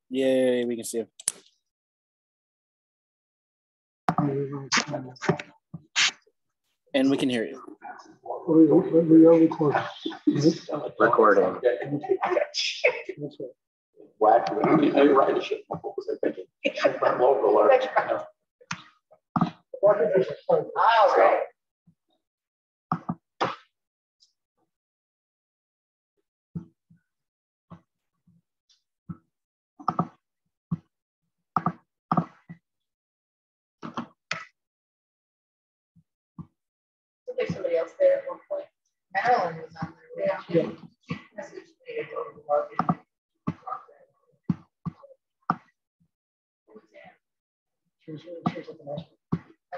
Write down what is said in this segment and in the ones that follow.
Yay, we can see him. And we can hear you. We are recording. Recording. Whack. You're right. What was I thinking? Local alert. Oh, right. There's somebody else there at one point. Marilyn was on there. Yeah. She messaged me over the market. Who was that? She was at the hospital. I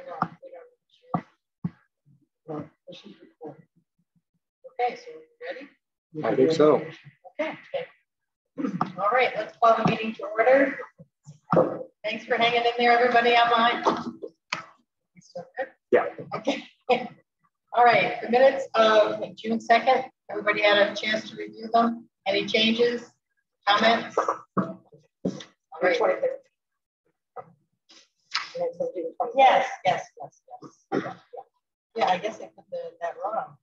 know. She's recording. Okay, so ready? I think so. Okay. All right, let's call the meeting to order. Thanks for hanging in there, everybody online. You still good? Yeah. Okay. All right, the minutes of June 2nd, everybody had a chance to review them. Any changes, comments? All right. Yes. Yeah, I guess I put that wrong.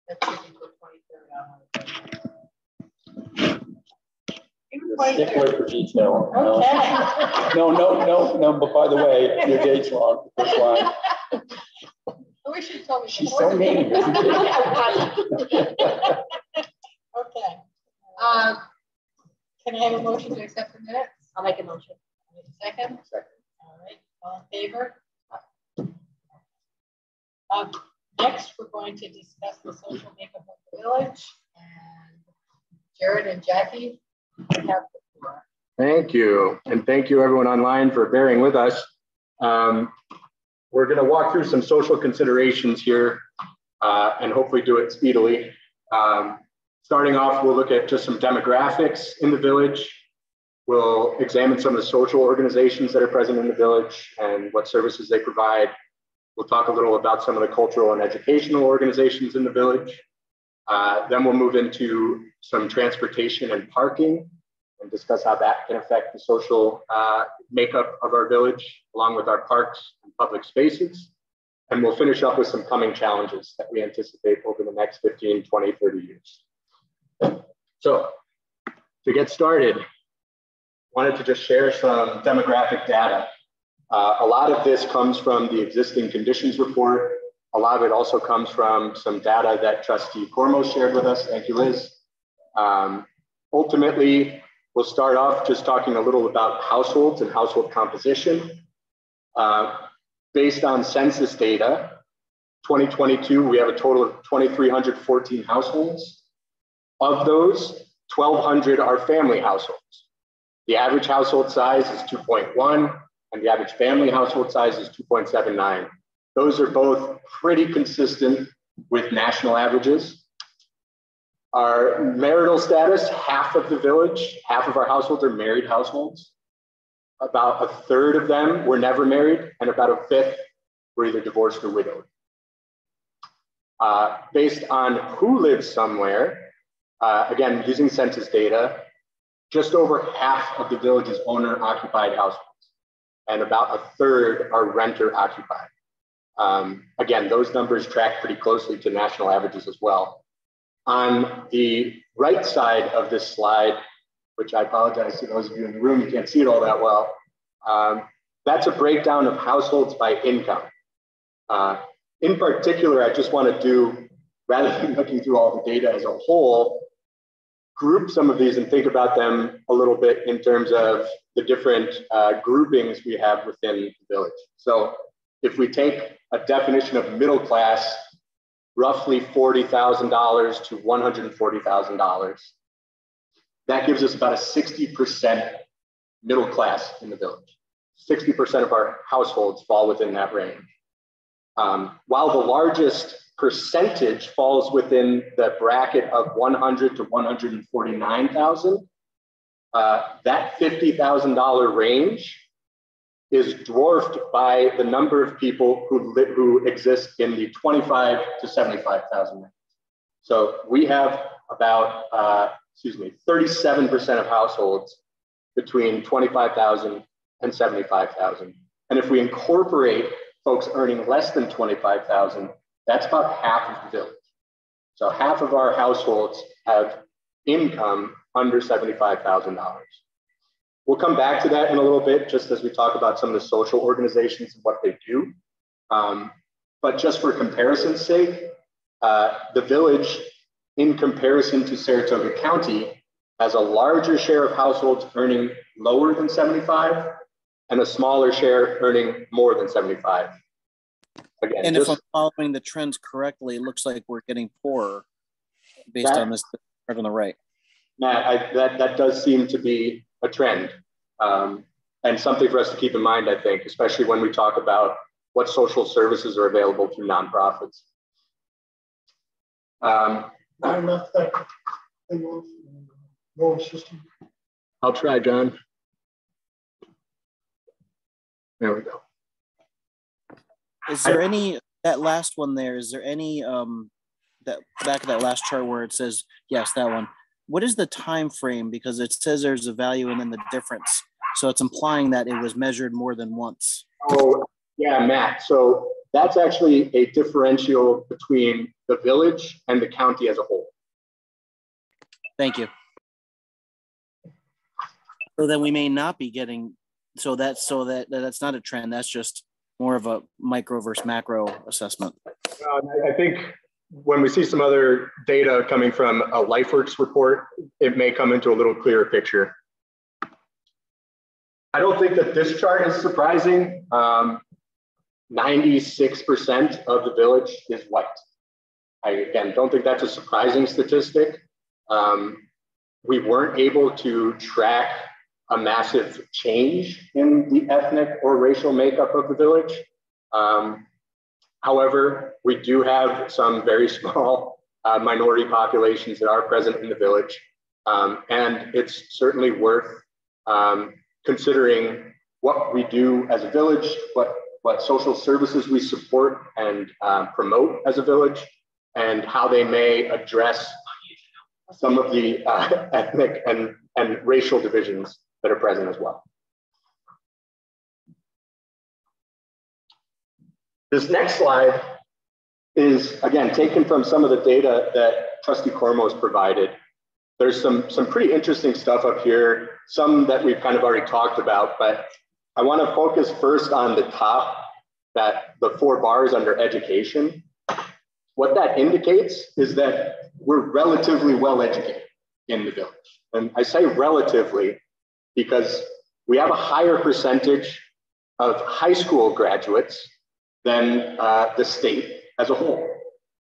That should be the 23rd. Stickler for detail. Okay. No, but by the way, your date's wrong. First line. I wish you told me. She's so mean. Okay. Can I have a motion to accept the minutes? I'll make a motion. Second? Second. All right, all in favor? Next, we're going to discuss the social makeup of the village. And Jared and Jackie have the floor. Thank you. And thank you everyone online for bearing with us. We're going to walk through some social considerations here and hopefully do it speedily. Starting off, we'll look at just some demographics in the village. We'll examine some of the social organizations that are present in the village and what services they provide. We'll talk a little about some of the cultural and educational organizations in the village. Then we'll move into some transportation and parking and discuss how that can affect the social makeup of our village, along with our parks and public spaces. And we'll finish up with some coming challenges that we anticipate over the next 15, 20, 30 years. So to get started, wanted to just share some demographic data. A lot of this comes from the existing conditions report. A lot of it also comes from some data that Trustee Cormo shared with us. Thank you, Liz. Ultimately, we'll start off just talking a little about households and household composition. Based on census data, 2022, we have a total of 2,314 households. Of those, 1,200 are family households. The average household size is 2.1, and the average family household size is 2.79. Those are both pretty consistent with national averages. Our marital status, half of the village, half of our households are married households. About a third of them were never married, and about a fifth were either divorced or widowed. Based on who lives somewhere, again, using census data, just over half of the village's owner-occupied households, and about a third are renter-occupied. Again, those numbers track pretty closely to national averages as well. On the right side of this slide, which I apologize to those of you in the room, you can't see it all that well, that's a breakdown of households by income. In particular, I just want to do, rather than looking through all the data as a whole, group some of these and think about them a little bit in terms of the different groupings we have within the village. So if we take a definition of middle class, roughly $40,000 to $140,000, that gives us about a 60% middle class in the village. 60% of our households fall within that range. While the largest percentage falls within the bracket of 100 to 149,000, that $50,000 range is dwarfed by the number of people who exist in the 25 to 75,000 range. So we have about, 37% of households between 25,000 and 75,000. And if we incorporate folks earning less than 25,000, that's about half of the village. So half of our households have income under $75,000. We'll come back to that in a little bit, just as we talk about some of the social organizations and what they do. But just for comparison's sake, the village, in comparison to Saratoga County, has a larger share of households earning lower than 75 and a smaller share earning more than 75. Again, and if I'm following the trends correctly, it looks like we're getting poorer based on this chart on the right. Matt, that does seem to be a trend, and something for us to keep in mind, I think, especially when we talk about what social services are available through nonprofits. I left that thing off the lower system. I'll try, John. There we go. Is there any, that last one there, is there any, that back of that last chart where it says, yes, that one, what is the time frame? Because it says there's a value and then the difference. So it's implying that it was measured more than once. Oh, yeah, Matt. So that's actually a differential between the village and the county as a whole. Thank you. So then we may not be getting, that's not a trend. That's just more of a micro versus macro assessment. I think when we see some other data coming from a LifeWorks report, it may come into a little clearer picture. I don't think that this chart is surprising. 96% of the village is white. I, again, don't think that's a surprising statistic. We weren't able to track a massive change in the ethnic or racial makeup of the village. However, we do have some very small minority populations that are present in the village. And it's certainly worth considering what we do as a village, what social services we support and promote as a village, and how they may address some of the ethnic and racial divisions that are present as well. This next slide is, again, taken from some of the data that Trustee Cormos provided. There's some pretty interesting stuff up here, some that we've kind of already talked about, but I want to focus first on the top, the 4 bars under education. What that indicates is that we're relatively well educated in the village. And I say relatively because we have a higher percentage of high school graduates than the state as a whole.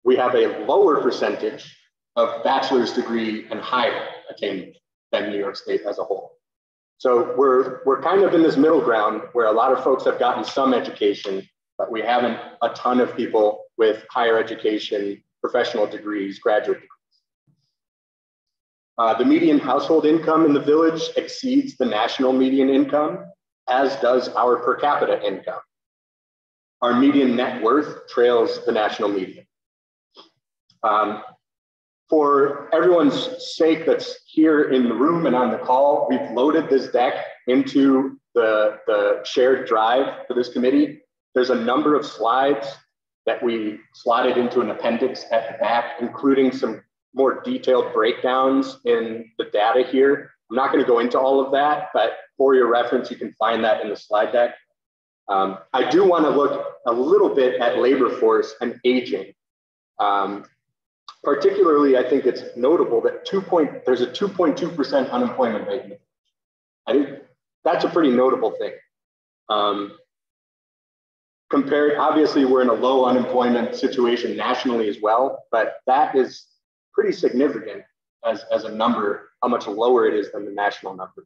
We have a lower percentage of bachelor's degree and higher attainment than New York State as a whole. So we're kind of in this middle ground where a lot of folks have gotten some education, but we haven't a ton of people with higher education, professional degrees, graduate degrees. The median household income in the village exceeds the national median income, as does our per capita income. Our median net worth trails the national median. For everyone's sake that's here in the room and on the call, we've loaded this deck into the shared drive for this committee. There's a number of slides that we slotted into an appendix at the back, including some more detailed breakdowns in the data here. I'm not going to go into all of that, but for your reference, you can find that in the slide deck. I do want to look a little bit at labor force and aging. Particularly, I think it's notable that there's a 2.2% unemployment rate. I think that's a pretty notable thing. Compared, obviously, we're in a low unemployment situation nationally as well, but that is pretty significant as a number, how much lower it is than the national number.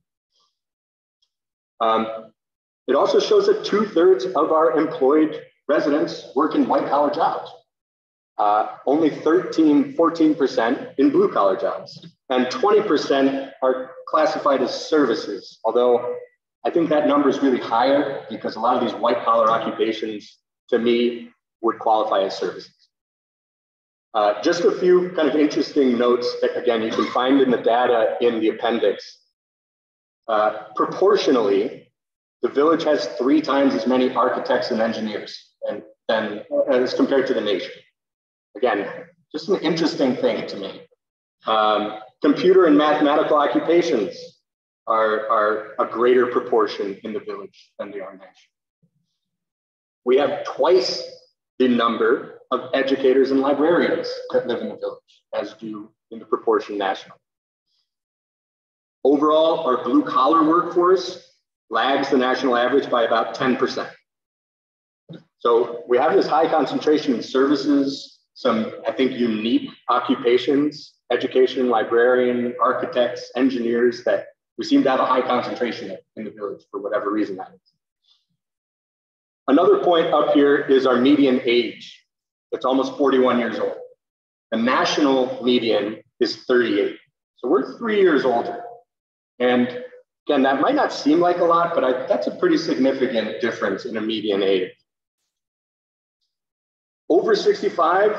It also shows that 2/3 of our employed residents work in white collar jobs. Only 14% in blue collar jobs, and 20% are classified as services. Although I think that number is really higher because a lot of these white collar occupations, to me, would qualify as services. Just a few kind of interesting notes that, again, you can find in the data in the appendix. Proportionally, the village has 3 times as many architects and engineers than as compared to the nation. Again, just an interesting thing to me. Computer and mathematical occupations are a greater proportion in the village than they are national. We have twice the number of educators and librarians that live in the village as do in the proportion national. Overall, our blue collar workforce lags the national average by about 10%. So we have this high concentration in services, some, I think, unique occupations, education, librarian, architects, engineers, that we seem to have a high concentration in the village for whatever reason that is. Another point up here is our median age. It's almost 41 years old. The national median is 38. So we're 3 years older. And again, that might not seem like a lot, but that's a pretty significant difference in a median age. Over 65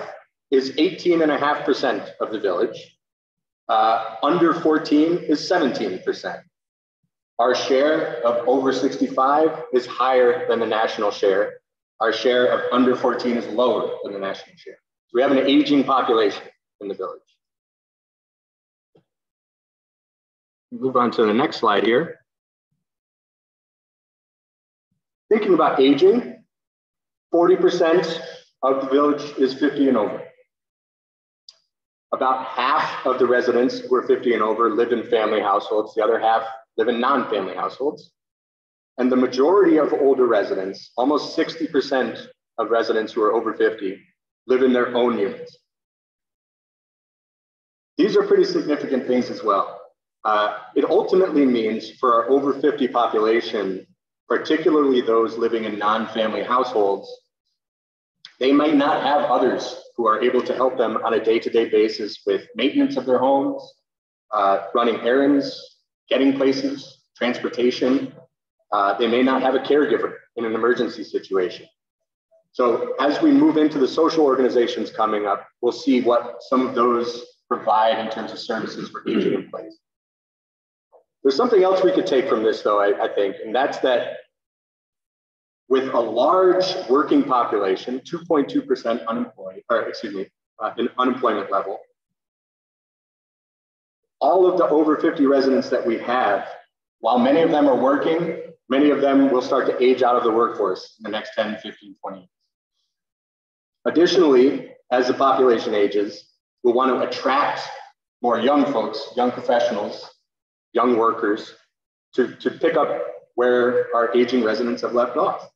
is 18.5% of the village. Under 14 is 17%. Our share of over 65 is higher than the national share. Our share of under 14 is lower than the national share. So we have an aging population in the village. Move on to the next slide here. Thinking about aging, 40% of the village is 50 and over. About half of the residents who are 50 and over live in family households. The other half live in non-family households. And the majority of older residents, almost 60% of residents who are over 50, live in their own units. These are pretty significant things as well. It ultimately means for our over 50 population, particularly those living in non-family households, they might not have others who are able to help them on a day-to-day basis with maintenance of their homes, running errands, getting places, transportation. They may not have a caregiver in an emergency situation. So as we move into the social organizations coming up, we'll see what some of those provide in terms of services for aging in place. There's something else we could take from this, though, I think, and that's that with a large working population, 2.2% unemployed, or excuse me, an unemployment level, all of the over 50 residents that we have, while many of them are working, many of them will start to age out of the workforce in the next 10, 15, 20 years. Additionally, as the population ages, we'll want to attract more young folks, young professionals, young workers to pick up where our aging residents have left off.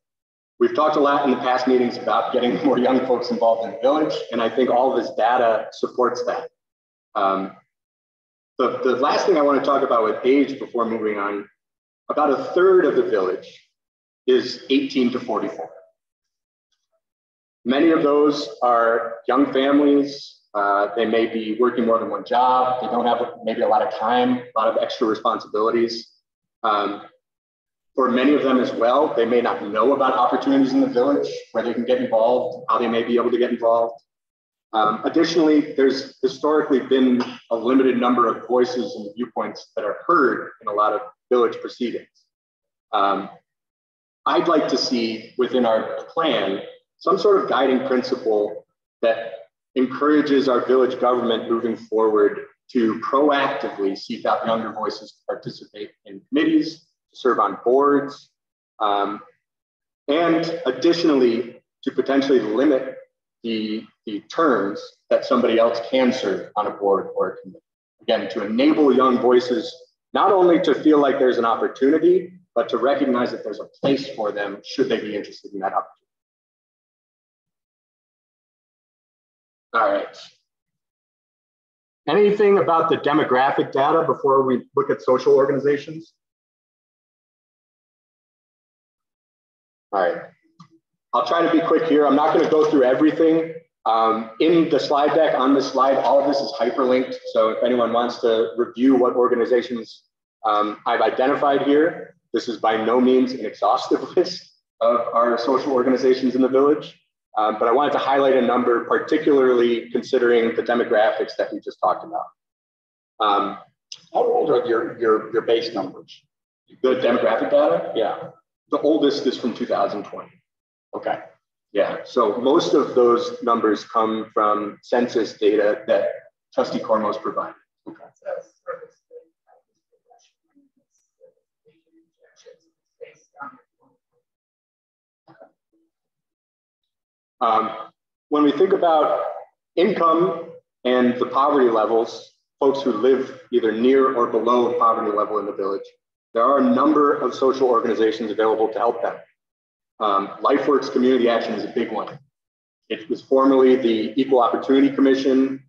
We've talked a lot in the past meetings about getting more young folks involved in the village, and I think all of this data supports that. The last thing I want to talk about with age before moving on, about a third of the village is 18 to 44. Many of those are young families. They may be working more than one job. They don't have maybe a lot of time, a lot of extra responsibilities. For many of them as well, they may not know about opportunities in the village where they can get involved, how they may be able to get involved. Additionally, there's historically been a limited number of voices and viewpoints that are heard in a lot of village proceedings. I'd like to see within our plan some sort of guiding principle that encourages our village government moving forward to proactively seek out younger voices to participate in committees, to serve on boards, and additionally, to potentially limit the terms that somebody else can serve on a board or a committee. Again, to enable young voices, not only to feel like there's an opportunity, but to recognize that there's a place for them should they be interested in that opportunity. All right. Anything about the demographic data before we look at social organizations? All right. I'll try to be quick here. I'm not going to go through everything. In the slide deck, on this slide, all of this is hyperlinked. So if anyone wants to review what organizations I've identified here, this is by no means an exhaustive list of our social organizations in the village. But I wanted to highlight a number, particularly considering the demographics that we just talked about. How old are your base numbers? The demographic data, yeah. The oldest is from 2020. Okay, yeah. So most of those numbers come from census data that Trustee Cormos provided. Okay. When we think about income and the poverty levels, folks who live either near or below poverty level in the village, there are a number of social organizations available to help them. LifeWorks Community Action is a big one. It was formerly the Equal Opportunity Commission,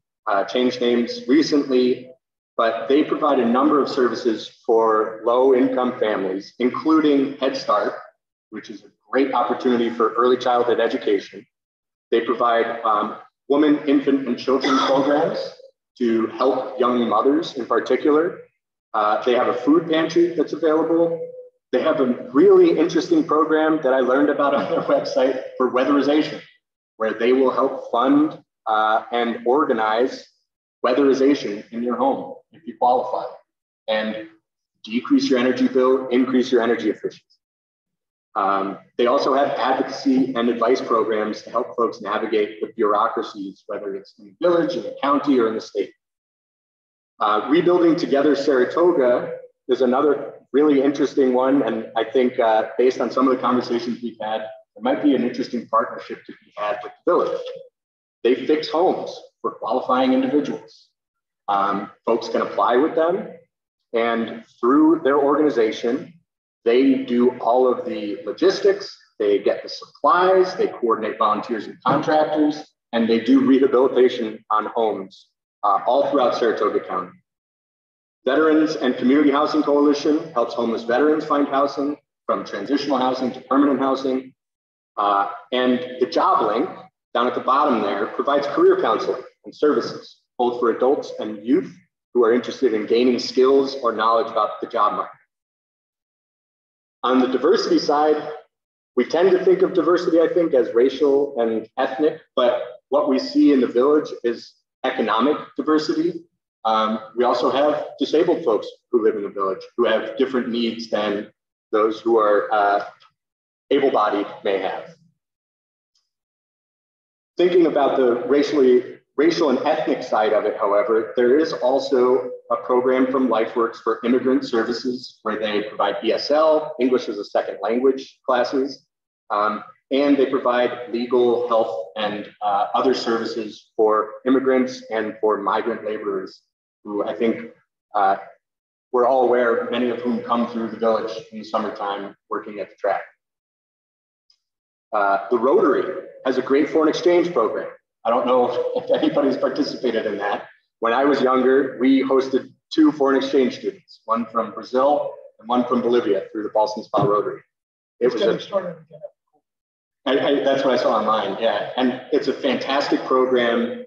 changed names recently, but they provide a number of services for low-income families, including Head Start, which is a great opportunity for early childhood education. They provide women, infant, and children programs to help young mothers in particular. They have a food pantry that's available. They have a really interesting program that I learned about on their website for weatherization, where they will help fund and organize weatherization in your home if you qualify, and decrease your energy bill, increase your energy efficiency. They also have advocacy and advice programs to help folks navigate the bureaucracies, whether it's in the village, in the county, or in the state. Rebuilding Together Saratoga is another really interesting one. And I think based on some of the conversations we've had, there might be an interesting partnership to be had with the village. They fix homes for qualifying individuals. Folks can apply with them, and through their organization, they do all of the logistics, they get the supplies, they coordinate volunteers and contractors, and they do rehabilitation on homes all throughout Saratoga County. Veterans and Community Housing Coalition helps homeless veterans find housing, from transitional housing to permanent housing. And the Job Link down at the bottom there provides career counseling and services, both for adults and youth who are interested in gaining skills or knowledge about the job market. On the diversity side, we tend to think of diversity, I think, as racial and ethnic, but what we see in the village is economic diversity. We also have disabled folks who live in the village who have different needs than those who are able-bodied may have. Thinking about the racial and ethnic side of it, however, there is also a program from LifeWorks for immigrant services where they provide ESL, English as a second language classes, and they provide legal, health, and other services for immigrants and for migrant laborers who I think we're all aware, many of whom come through the village in the summertime working at the track. The Rotary has a great foreign exchange program. I don't know if anybody's participated in that. When I was younger, we hosted 2 foreign exchange students, one from Brazil and one from Bolivia through the Ballston Spa Rotary. That's what I saw online, yeah. And it's a fantastic program.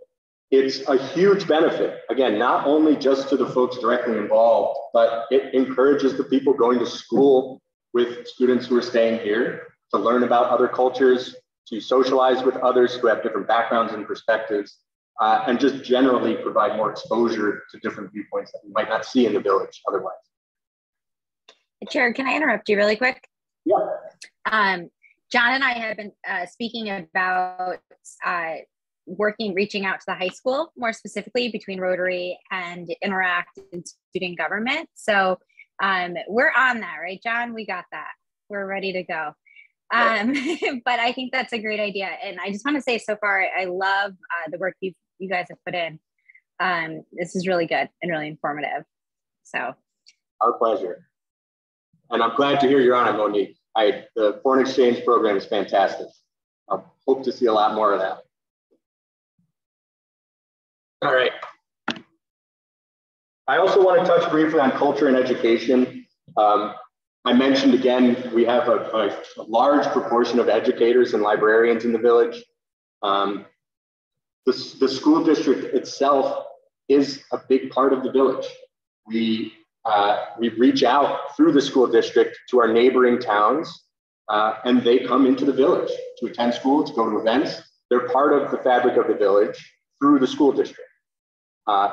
It's a huge benefit, again, not only just to the folks directly involved, but it encourages the people going to school with students who are staying here to learn about other cultures, to socialize with others who have different backgrounds and perspectives, and just generally provide more exposure to different viewpoints that we might not see in the village otherwise. Chair, can I interrupt you really quick? Yeah. John and I have been speaking about reaching out to the high school, more specifically between Rotary and Interact in student government. So we're on that, right, John? We got that. We're ready to go. But I think that's a great idea. And I just want to say, so far, I love the work you guys have put in. This is really good and really informative. So. Our pleasure. And I'm glad to hear you're on it, Monique. The foreign exchange program is fantastic. I hope to see a lot more of that. All right. I also want to touch briefly on culture and education. I mentioned again, we have a large proportion of educators and librarians in the village. The school district itself is a big part of the village. We reach out through the school district to our neighboring towns, and they come into the village to attend school, to go to events. They're part of the fabric of the village through the school district.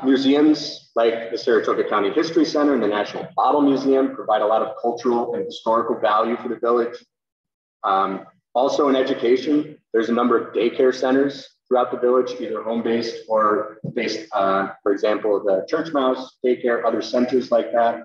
Museums like the Saratoga County History Center and the National Bottle Museum provide a lot of cultural and historical value for the village. Also in education, there's a number of daycare centers throughout the village, either home-based or based on, for example, the Church Mouse daycare, other centers like that.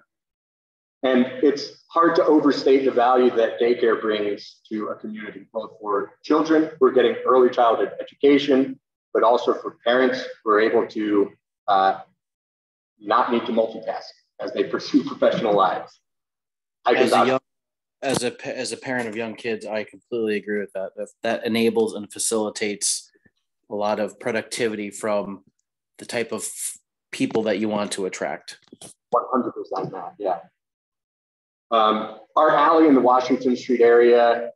And it's hard to overstate the value that daycare brings to a community, both for children who are getting early childhood education, but also for parents who are able to not need to multitask as they pursue professional lives. As a parent of young kids, I completely agree with that. That enables and facilitates a lot of productivity from the type of people that you want to attract. 100% that, yeah. Our alley in the Washington Street area,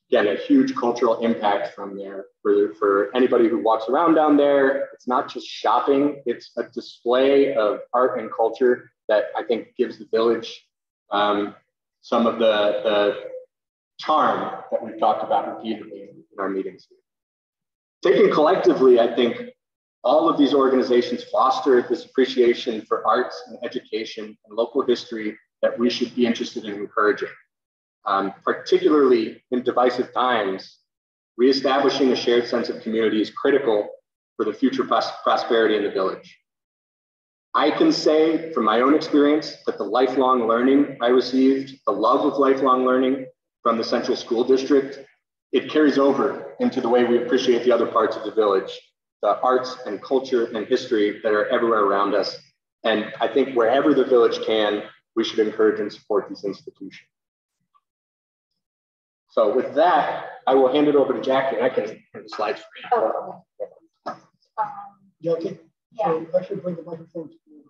again, a huge cultural impact from there for anybody who walks around down there. It's not just shopping, it's a display of art and culture that I think gives the village some of the charm that we've talked about repeatedly in our meetings. Taken collectively, I think all of these organizations foster this appreciation for arts and education and local history that we should be interested in encouraging. Particularly in divisive times, reestablishing a shared sense of community is critical for the future prosperity in the village. I can say from my own experience that the lifelong learning I received, the love of lifelong learning from the Central School District, it carries over into the way we appreciate the other parts of the village, the arts and culture and history that are everywhere around us. And I think wherever the village can, we should encourage and support these institutions. So with that, I will hand it over to Jackie, and I can print the slides for you. Oh, Jackie? Yeah. So I should bring the microphone to you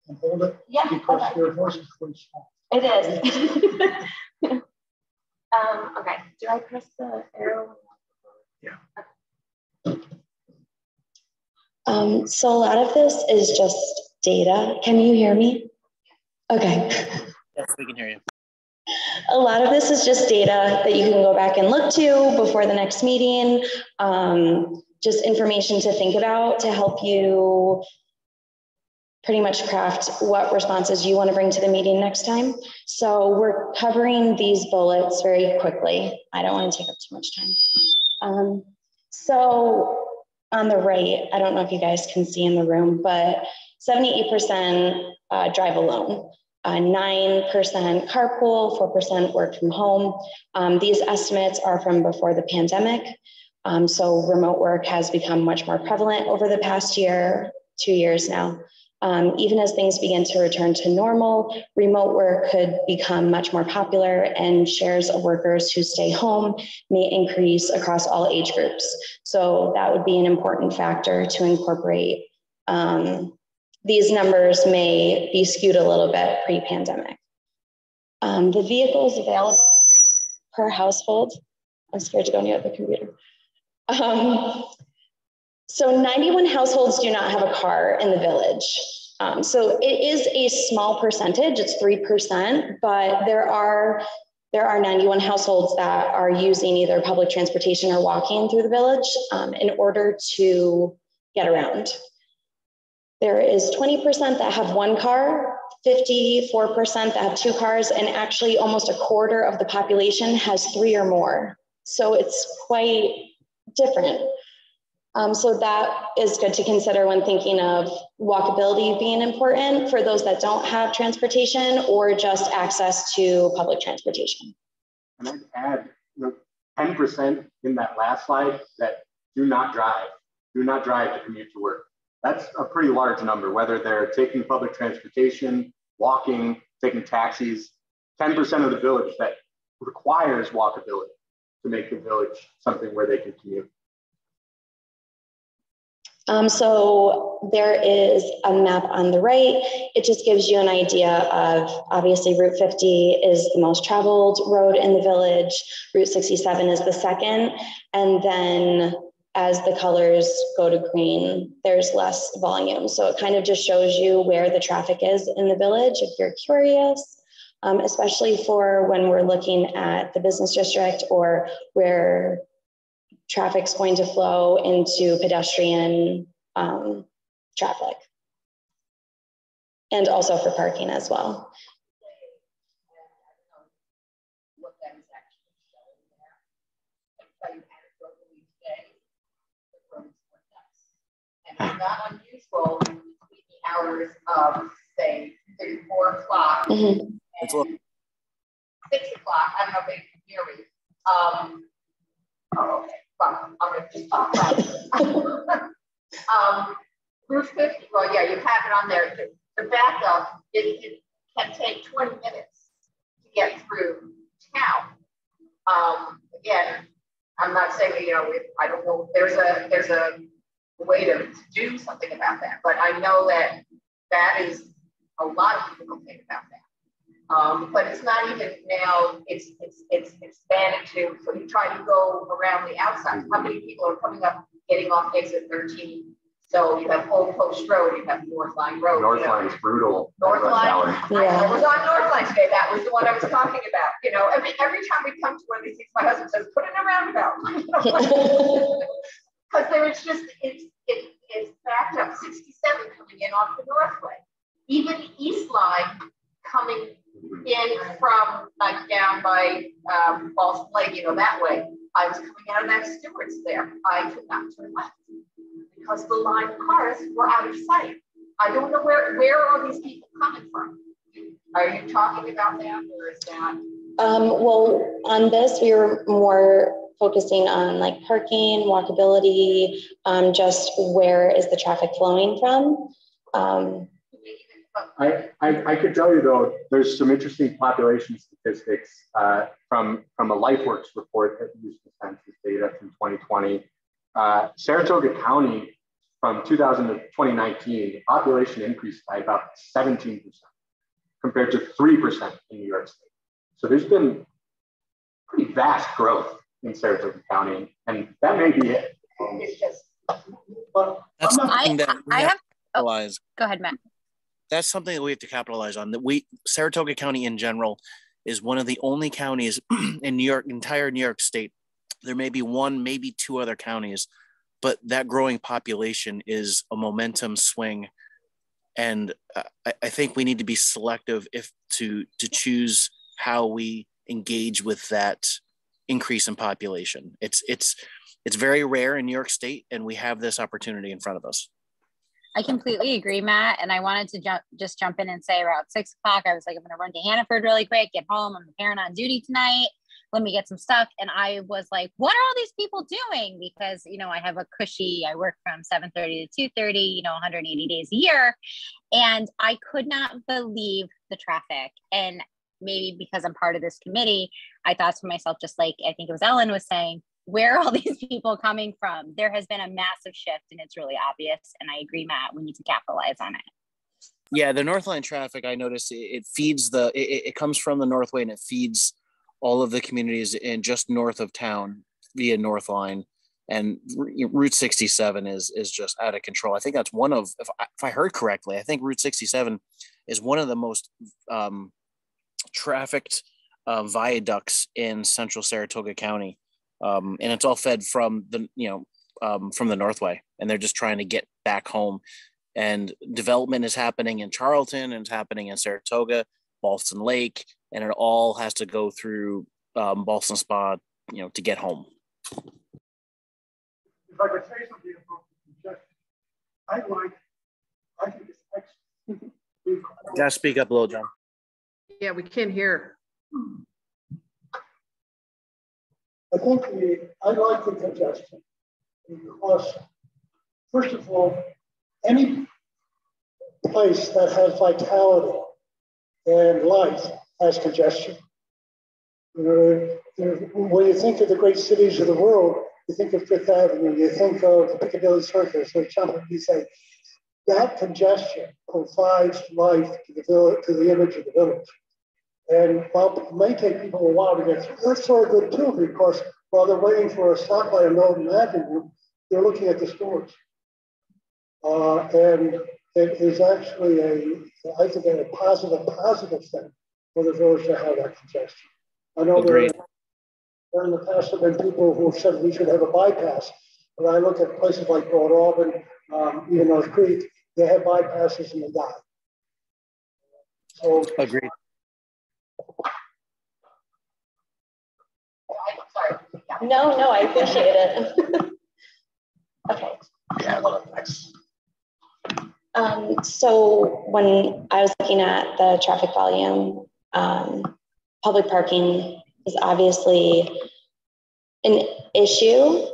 and hold it. Yeah. Because okay. your voice is very small. It is. Okay. Do I press the arrow? Yeah. So a lot of this is just data. Can you hear me? Okay. Yes, we can hear you. A lot of this is just data that you can go back and look to before the next meeting. Just information to think about to help you pretty much craft what responses you want to bring to the meeting next time. So we're covering these bullets very quickly. I don't want to take up too much time. So on the right, I don't know if you guys can see in the room, but 78% drive alone. 9% carpool, 4% work from home. These estimates are from before the pandemic. So remote work has become much more prevalent over the past year, 2 years now. Even as things begin to return to normal, remote work could become much more popular, and shares of workers who stay home may increase across all age groups. So that would be an important factor to incorporate. These numbers may be skewed a little bit pre-pandemic. The vehicles available per household, I'm scared to go near the computer. So 91 households do not have a car in the village. So it is a small percentage, it's 3%, but there are 91 households that are using either public transportation or walking through the village in order to get around. There is 20% that have one car, 54% that have two cars, and actually almost a quarter of the population has three or more. So it's quite different. So that is good to consider when thinking of walkability being important for those that don't have transportation or just access to public transportation. And I'd add 10% in that last slide that do not drive to commute to work. That's a pretty large number, whether they're taking public transportation, walking, taking taxis. 10% of the village that requires walkability to make the village something where they can commute. So there is a map on the right. It just gives you an idea of, obviously Route 50 is the most traveled road in the village. Route 67 is the second. And then as the colors go to green, there's less volume. So it kind of just shows you where the traffic is in the village if you're curious, especially for when we're looking at the business district or where traffic's going to flow into pedestrian traffic. And also for parking as well. What that is actually showing there. I can tell you anecdotally today, the roads were nuts. And it's not unusual between the hours of, say, 3, 4 o'clock and 6 o'clock. I don't know if they can hear me. Oh, okay. Well, I'm going to just talk about it. Route 50, well, yeah, you have it on there. The backup, it can take 20 minutes to get through town. Again, I'm not saying, I don't know if there's a way to do something about that, but I know that is a lot of people think about that. But it's not even now, it's expanded to, so you try to go around the outside. How many people are coming up, getting off exit 13? So you have Old Post Road, you have North Line Road. North Line is brutal. North Line, yeah. I was on North Line today. That was the one I was talking about. Every time we come to one of these things, my husband says, put in a roundabout. Because there is just, it's backed up. 67 coming in off the Northway. Even East Line coming in from like down by Boston Lake, that way. I was coming out of that Stewart's there. I could not turn left because the line of cars were out of sight. I don't know where are these people coming from? Are you talking about that, or is that? Well, on this, we were more focusing on like parking, walkability, just where is the traffic flowing from. I could tell you though, there's some interesting population statistics from a LifeWorks report that used the census data from 2020. Saratoga County from 2000 to 2019, the population increased by about 17% compared to 3% in New York State. So there's been pretty vast growth in Saratoga County, and that may be it. It's just, But that's something that we have to capitalize. Go ahead, Matt. That's something that we have to capitalize on. Saratoga County in general is one of the only counties in New York, entire New York State. There may be one, maybe two other counties, but that growing population is a momentum swing. And I think we need to be selective to choose how we engage with that increase in population. It's very rare in New York State, and we have this opportunity in front of us. I completely agree, Matt. And I wanted to just jump in and say around 6 o'clock, I was like, I'm going to run to Hannaford really quick, get home. I'm the parent on duty tonight. Let me get some stuff. And I was like, what are all these people doing? Because, I have a cushy, I work from 7:30 to 2:30, 180 days a year. And I could not believe the traffic. And maybe because I'm part of this committee, I thought to myself, just like, I think it was Ellen was saying, where are all these people coming from? There has been a massive shift, and it's really obvious. And I agree, Matt, we need to capitalize on it. Yeah, the North Line traffic, I noticed it feeds it comes from the Northway, and it feeds all of the communities in just north of town via North Line. And Route 67 is just out of control. I think that's one of, if I heard correctly, I think Route 67 is one of the most trafficked viaducts in central Saratoga County. And it's all fed from the Northway, and they're just trying to get back home. And development is happening in Charlton, and it's happening in Saratoga, Boston Lake, and it all has to go through Boston Spa, to get home. If I could say something about congestion, I think it's excellent. You gotta speak up a little, John. Yeah, we can't hear. I think I like the congestion because, first of all, any place that has vitality and life has congestion. When you think of the great cities of the world, you think of Fifth Avenue, you think of Piccadilly Circus, or something. You say that congestion provides life to the image of the village. And while it may take people a while to get through, that's sort of good too, because while they're waiting for a stoplight on Northern Avenue, they're looking at the stores. And it is actually I think, a positive thing for the village to have that congestion. I know there in the past have been people who have said we should have a bypass, but I look at places like Broad Auburn, even North Creek, they have bypasses and they die. So Agreed. Sorry. No, I appreciate it. Okay. Yeah, well, thanks. So when I was looking at the traffic volume, public parking is obviously an issue.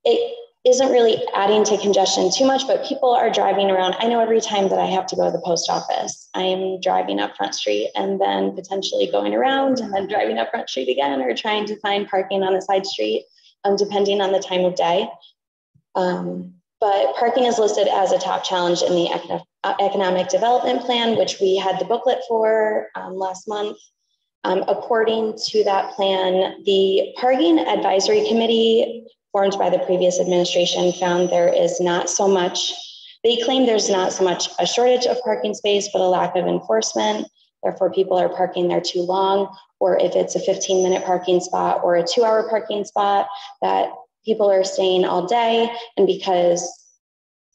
It isn't really adding to congestion too much, but people are driving around. I know every time that I have to go to the post office, I am driving up Front Street and then potentially going around and then driving up Front Street again, or trying to find parking on the side street, depending on the time of day. But parking is listed as a top challenge in the economic development plan, which we had the booklet for last month. According to that plan, the Parking Advisory Committee formed by the previous administration found there is not so much, they claim there's not so much a shortage of parking space, but a lack of enforcement. Therefore, people are parking there too long, or if it's a 15-minute parking spot or a 2-hour parking spot, that people are staying all day. And because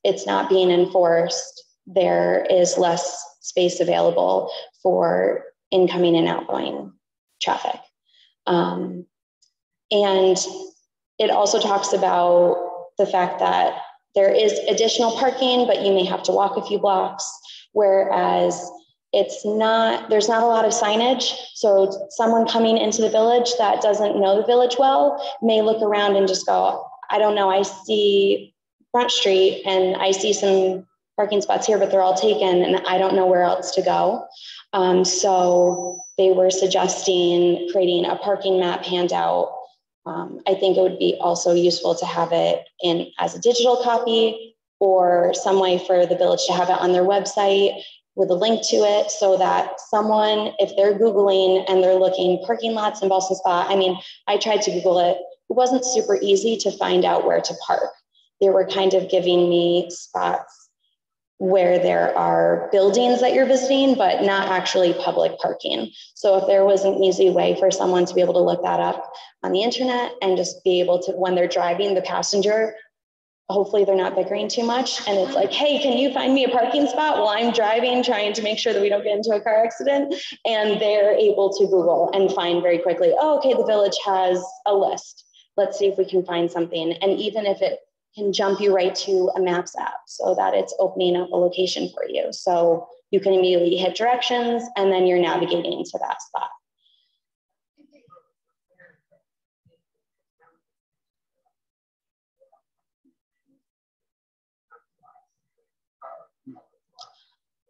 it's not being enforced, there is less space available for incoming and outgoing traffic. And it also talks about the fact that there is additional parking, but you may have to walk a few blocks, whereas there's not a lot of signage. So someone coming into the village that doesn't know the village well may look around and just go, I don't know, I see Front Street and I see some parking spots here, but they're all taken and I don't know where else to go. So they were suggesting creating a parking map handout. I think it would be also useful to have it in as a digital copy, or some way for the village to have it on their website with a link to it, so that someone, if they're Googling and they're looking parking lots in Ballston Spa, I mean, I tried to Google it. It wasn't super easy to find out where to park. They were kind of giving me spots where there are buildings that you're visiting, but not actually public parking. So if there was an easy way for someone to be able to look that up on the internet and just be able to, when they're driving, the passenger, hopefully they're not bickering too much. And it's like, hey, can you find me a parking spot while I'm driving, trying to make sure that we don't get into a car accident? And they're able to Google and find very quickly, oh, okay, the village has a list. Let's see if we can find something. And even if it can jump you right to a Maps app, so that it's opening up a location for you. So you can immediately hit directions and then you're navigating to that spot.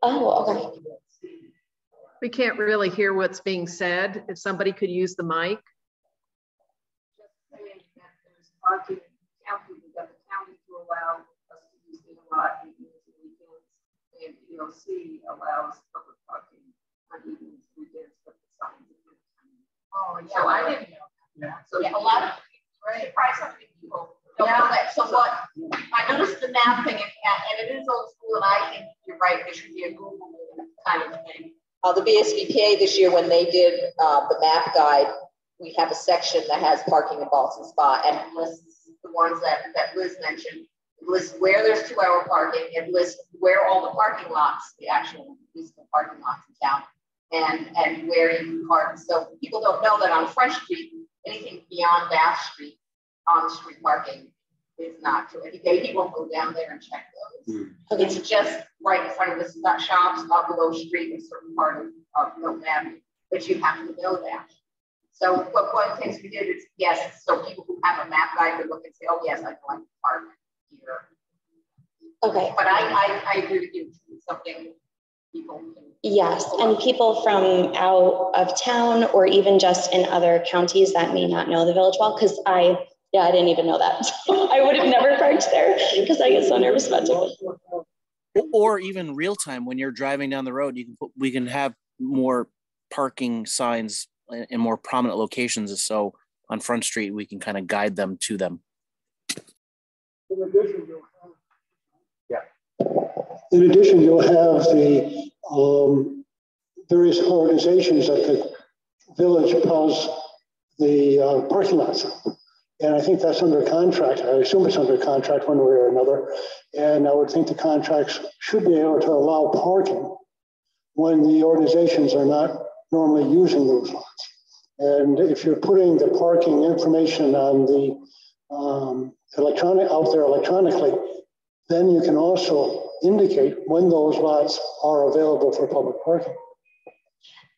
Oh, okay. We can't really hear what's being said. If somebody could use the mic. Parking county, we got the county to allow us to use the lot in evenings and weekends, and EOC allows public parking on evenings and weekends, but the signs are different. Oh, yeah. So I didn't know that. So yeah, a lot of surprise some people don't know that. So what I noticed the mapping, and it is old school, and I think you're right, there should be a Google kind of thing. The BSBPA this year, when they did the map guide, we have a section that has parking in Ballston Spa, and it lists the ones that Liz mentioned. It lists where there's 2-hour parking. It lists where all the parking lots, the actual municipal parking lots in town, and where you can park. So people don't know that on Front Street, anything beyond Bath Street, on the street parking is not true. People go down there and check those. It's just right in front of the shops, up below street, a certain part of Milton Avenue, but you have to know that. So what one of the things we did is, yes, so people who have a map guide could look and say, oh yes, I can park here. Okay. But I agree with you, it's something people can. Yes, and people from out of town or even just in other counties that may not know the village well, because I didn't even know that. I would have never parked there because I get so nervous about it. Or even real time when you're driving down the road, we can have more parking signs in more prominent locations. So on Front Street, we can kind of guide them to them. In addition, you'll have the various organizations that the village calls the parking lots. And I think that's under contract. I assume it's under contract one way or another. And I would think the contracts should be able to allow parking when the organizations are not normally using those lots. And if you're putting the parking information on the out there electronically, then you can also indicate when those lots are available for public parking.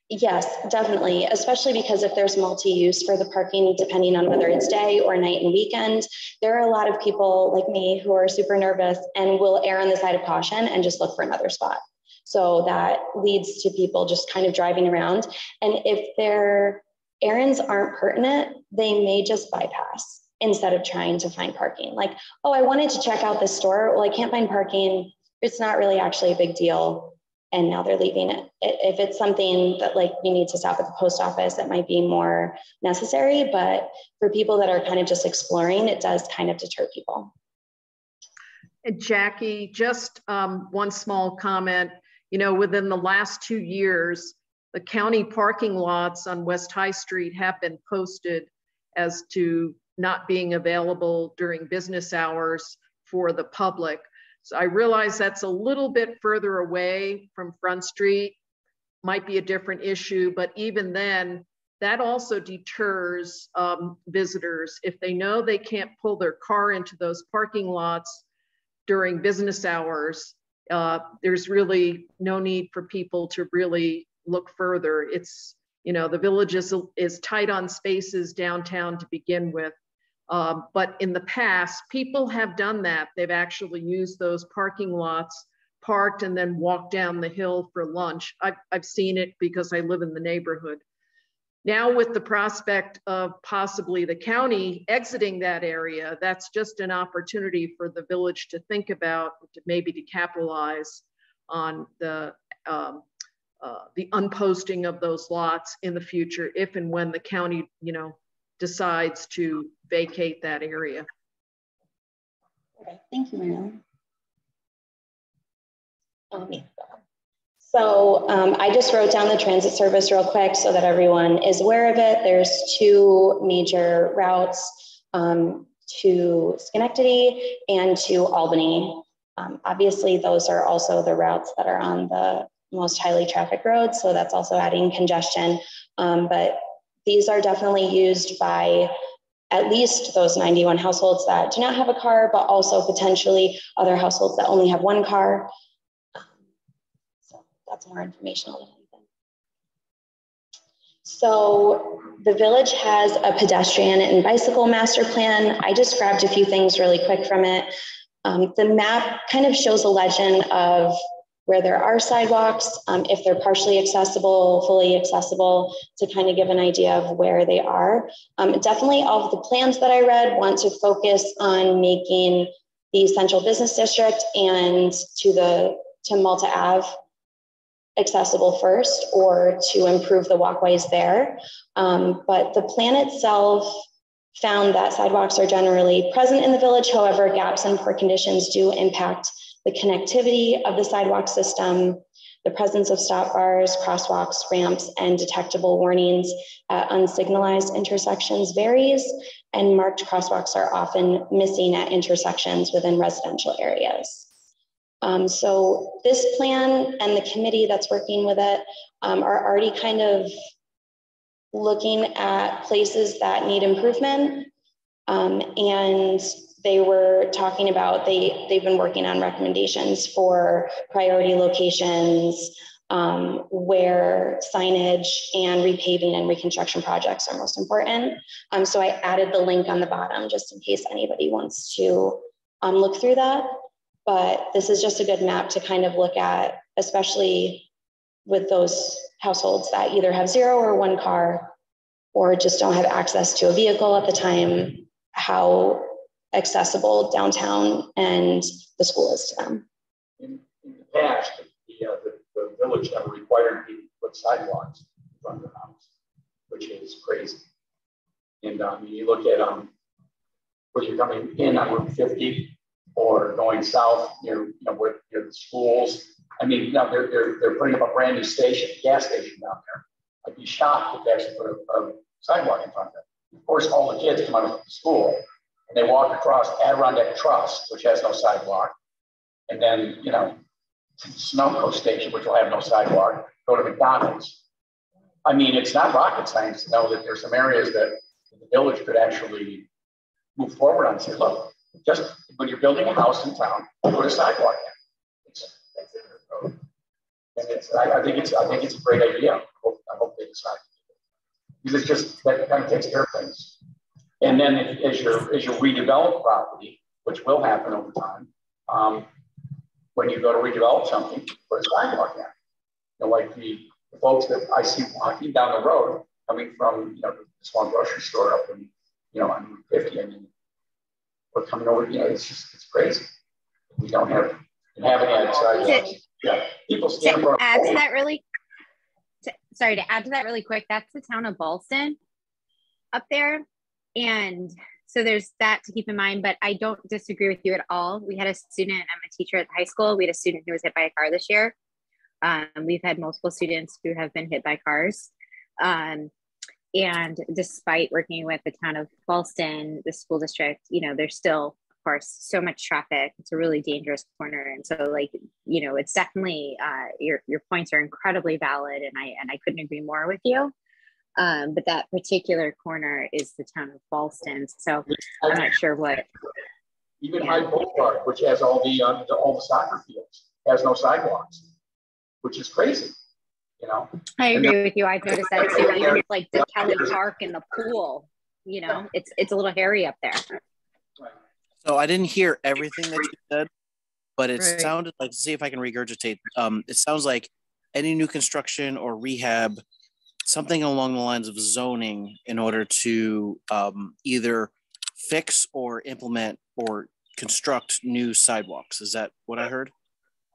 Yes, definitely, especially because if there's multi-use for the parking, depending on whether it's day or night and weekend, there are a lot of people like me who are super nervous and will err on the side of caution and just look for another spot. So that leads to people just kind of driving around. And if their errands aren't pertinent, they may just bypass instead of trying to find parking. Like, oh, I wanted to check out this store. Well, I can't find parking. It's not really actually a big deal. And now they're leaving it. If it's something that like you need to stop at the post office, that might be more necessary. But for people that are kind of just exploring, it does kind of deter people. And Jackie, just one small comment. You know, within the last 2 years, the county parking lots on West High Street have been posted as to not being available during business hours for the public. So I realize that's a little bit further away from Front Street, might be a different issue, but even then, that also deters visitors. If they know they can't pull their car into those parking lots during business hours, there's really no need for people to really look further. It's, you know, the village is tight on spaces downtown to begin with. But in the past, people have done that. They've actually used those parking lots, parked, and then walked down the hill for lunch. I've seen it because I live in the neighborhood. Now with the prospect of possibly the county exiting that area, that's just an opportunity for the village to think about, maybe to capitalize on the unposting of those lots in the future, if and when the county, you know, decides to vacate that area. Okay, thank you, Marilyn. So I just wrote down the transit service real quick so that everyone is aware of it. There's 2 major routes to Schenectady and to Albany. Obviously, those are also the routes that are on the most highly trafficked roads, so that's also adding congestion. But these are definitely used by at least those 91 households that do not have a car, but also potentially other households that only have 1 car. So that's more informational than anything. So the village has a pedestrian and bicycle master plan. I just grabbed a few things really quick from it. The map kind of shows a legend of where there are sidewalks, if they're partially accessible, fully accessible, to kind of give an idea of where they are. Definitely all of the plans that I read want to focus on making the central business district and to Malta Ave accessible first, or to improve the walkways there. But the plan itself found that sidewalks are generally present in the village. However, gaps and poor conditions do impact the connectivity of the sidewalk system. The presence of stop bars, crosswalks, ramps, and detectable warnings at unsignalized intersections varies, and marked crosswalks are often missing at intersections within residential areas. So this plan and the committee that's working with it are already kind of looking at places that need improvement, and they were talking about, they've been working on recommendations for priority locations where signage and repaving and reconstruction projects are most important. So I added the link on the bottom just in case anybody wants to look through that. But this is just a good map to kind of look at, especially with those households that either have 0 or 1 car, or just don't have access to a vehicle at the time, how accessible downtown and the school is to them. In the past, the village never required people to put sidewalks in front of their house, which is crazy. And you look at whether you're coming in on Route 50 or going south near where the schools. I mean, now they're putting up a brand new gas station down there. I'd be shocked if they actually put a sidewalk in front of it. course, all the kids come out of school and they walk across Adirondack Trust, which has no sidewalk. And then, you know, Snowco Station, which will have no sidewalk, go to McDonald's. I mean, it's not rocket science to know that there's some areas that the village could actually move forward on and say, look, just when you're building a house in town, put a sidewalk in. I think it's a great idea. I hope they decide. Because it's just that kind of takes care of things. And then as you redevelop property, which will happen over time, when you go to redevelop something, put a sidewalk in. You know, like the folks that I see walking down the road, coming from, you know, the small grocery store up in, you know, on 50, I mean, we're coming over, you know, it's crazy. We haven't had sidewalks. Yeah, people stand for. To add to that really quick, that's the town of Ballston up there. And so there's that to keep in mind, but I don't disagree with you at all. We had a student, I'm a teacher at the high school. We had a student who was hit by a car this year. We've had multiple students who have been hit by cars. And despite working with the town of Ballston, the school district, you know, there's still, of course, so much traffic. It's a really dangerous corner. And so, like, you know, it's definitely, your points are incredibly valid. And I couldn't agree more with you. But that particular corner is the town of Ballston. So I'm not sure what. Even Hyde Boulevard, which has all the soccer fields, has no sidewalks, which is crazy. You know, I agree with you. I've noticed that too. Even like the Kelly Park and the pool, you know, it's a little hairy up there. So I didn't hear everything that you said, but it sounded like, see if I can regurgitate. It sounds like any new construction or rehab, something along the lines of zoning in order to either fix or implement or construct new sidewalks. Is that what I heard?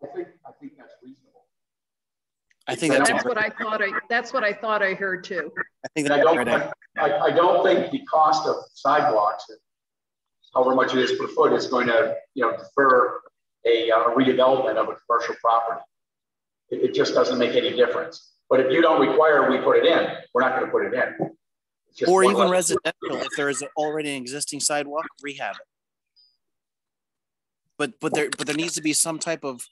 I think that's reasonable. I think that's what I thought. That's what I thought I heard too. I think I don't think the cost of sidewalks, however much it is per foot, is going to, you know, defer a redevelopment of a commercial property. It just doesn't make any difference. But if you don't require we put it in, we're not going to put it in. Or even residential, if there is already an existing sidewalk, rehab it. But there needs to be some type of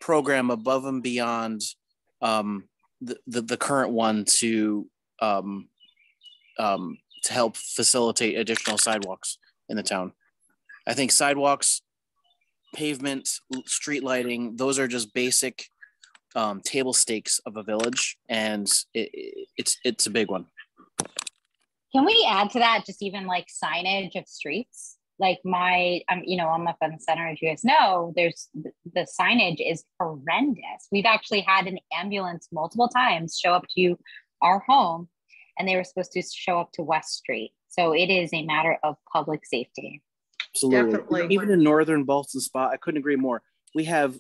program above and beyond the current one to help facilitate additional sidewalks in the town. I think sidewalks, pavement, street lighting, those are just basic table stakes of a village, and it's a big one. Can we add to that just even like signage of streets? Like you know, I'm up on the center, as you guys know, there's the signage is horrendous. We've actually had an ambulance multiple times show up to our home, and they were supposed to show up to West Street. So it is a matter of public safety. Absolutely. Definitely. Even in northern Ballston spot, I couldn't agree more. We have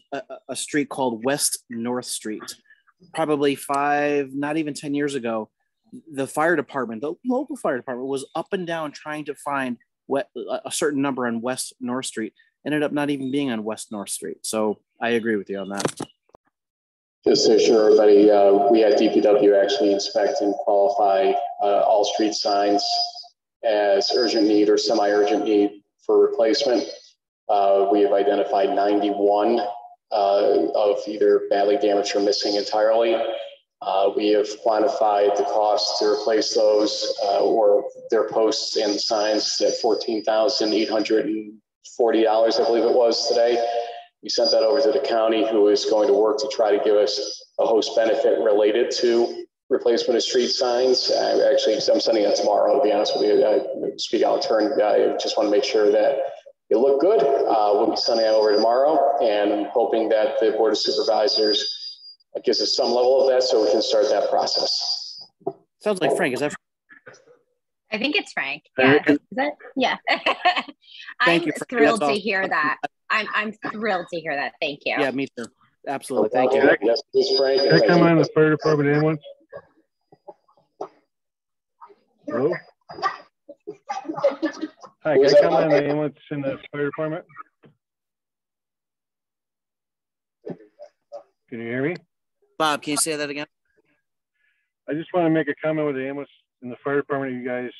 a street called West North Street. Probably 5, not even 10 years ago, the fire department, the local fire department, was up and down trying to find a certain number on West North Street. Ended up not even being on West North Street. So I agree with you on that. Just to assure everybody, we at DPW actually inspect and qualify all street signs as urgent need or semi-urgent need for replacement. We have identified 91 of either badly damaged or missing entirely. We have quantified the cost to replace those or their posts and signs at $14,840, I believe it was today. We sent that over to the county, who is going to work to try to give us a host benefit related to replacement of street signs. Actually, I'm sending that tomorrow, to be honest with you. Speak out of turn. I just want to make sure that it look good. We'll be sending that over tomorrow, and I'm hoping that the Board of Supervisors gives us some level of that so we can start that process. Sounds like Frank. Is that? I think it's Frank. Yeah. Is that? Yeah. Thank I'm you, Frank. thrilled to hear that. I'm thrilled to hear that. Thank you. Yeah, me too. Absolutely. No Thank you. Yes, please, Frank. Can I come on the fire department, anyone? Hello? Hi, can I come on the ambulance in the fire department? Can you hear me? Bob, can you say that again? I just want to make a comment with the ambulance in the fire department. You guys,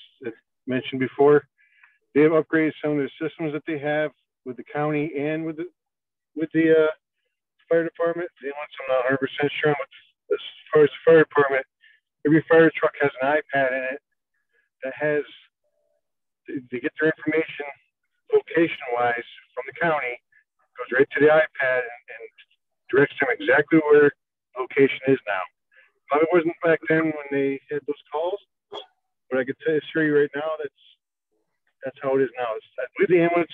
mentioned before. They have upgraded some of their systems that they have with the county and with the fire department. They want some, not 100% sure on as far as the fire department. Every fire truck has an iPad in it that has, they get their information location-wise from the county, goes right to the iPad and directs them exactly where location is now. It wasn't back then when they had those calls, but I can assure you right now that's how it is now. I believe the ambulance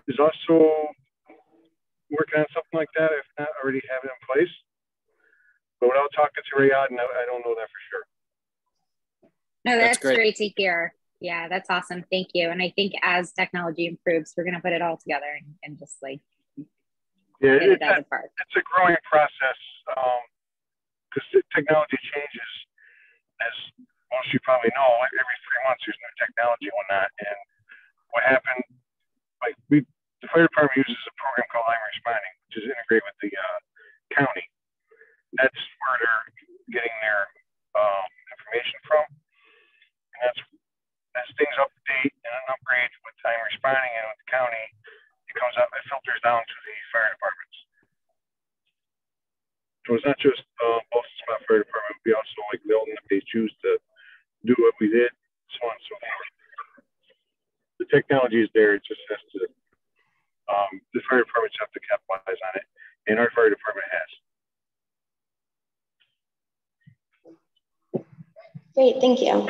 is also working on something like that, if not already have it in place. But without talking to Rayad, I don't know that for sure. No, that's great to hear. Yeah, that's awesome. Thank you. And I think as technology improves, we're going to put it all together and just like get it out of the park. It's a growing process because technology changes. As most of you probably know, like every 3 months there's new technology and whatnot. And what happened, like the fire department uses a program called I'm Responding, which is integrated with the county. That's where they're getting their information from. And that's as things update and upgrade with I'm Responding and with the county, it comes up, it filters down to the fire departments. So it's not just Boston Spot Fire Department, we also like Milton if they choose to do what we did, so on and so forth. The technology is there, it just has to, the fire departments have to capitalize on it, and our fire department has. Great, thank you.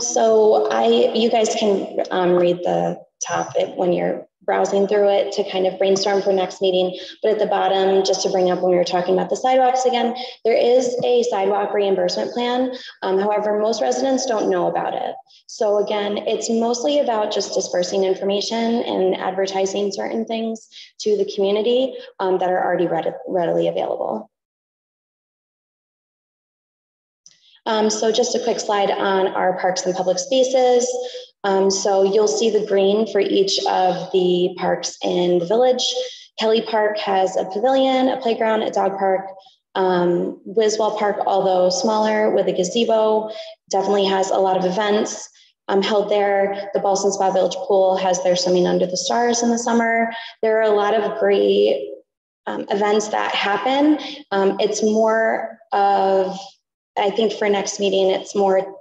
So you guys can read the top when you're browsing through it to kind of brainstorm for next meeting. But at the bottom, just to bring up when we were talking about the sidewalks again, there is a sidewalk reimbursement plan. However, most residents don't know about it. So again, it's mostly about just dispersing information and advertising certain things to the community that are already readily available. So just a quick slide on our parks and public spaces. So you'll see the green for each of the parks in the village. Kelly Park has a pavilion, a playground, a dog park. Wiswell Park, although smaller with a gazebo, definitely has a lot of events held there. The Ballston Spa Village Pool has their Swimming Under the Stars in the summer. There are a lot of great events that happen. It's more of, I think for next meeting, it's more,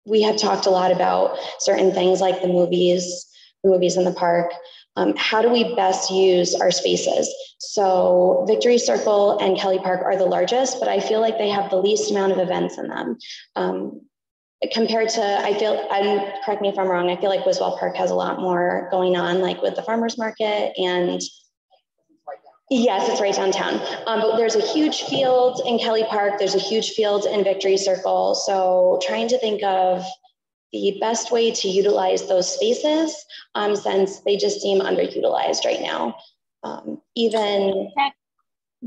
we have talked a lot about certain things like the movies in the park. How do we best use our spaces? So Victory Circle and Kelly Park are the largest, but I feel like they have the least amount of events in them. Compared to, correct me if I'm wrong, I feel like Wiswell Park has a lot more going on, like with the farmer's market and yes, it's right downtown. But there's a huge field in Kelly Park. There's a huge field in Victory Circle. So trying to think of the best way to utilize those spaces since they just seem underutilized right now.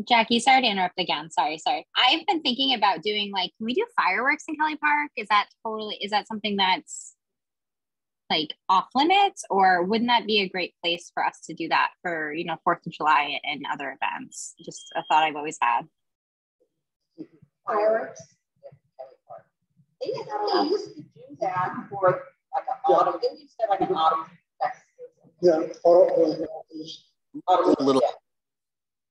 Jackie, sorry to interrupt again. Sorry. I've been thinking about doing like, can we do fireworks in Kelly Park? Is that something that's like off limits, or wouldn't that be a great place for us to do that for, 4th of July and other events? Just a thought I've always had. Fireworks. They used to do that for like an autumn. Didn't you say like an autumn festival? Yeah, autumn. Little.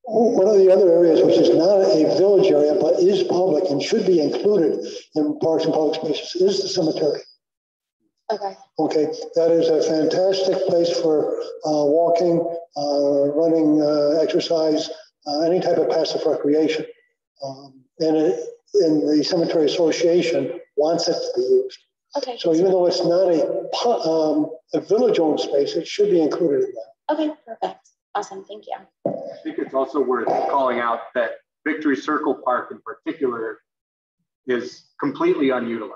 One of the other areas, which is not a village area, but is public and should be included in parks and public spaces, is the cemetery. Okay, that is a fantastic place for walking, running, exercise, any type of passive recreation. And the Cemetery Association wants it to be used. Okay. So even though it's not a village-owned space, it should be included in that. Okay, perfect. Awesome, thank you. I think it's also worth calling out that Victory Circle Park in particular is completely unutilized.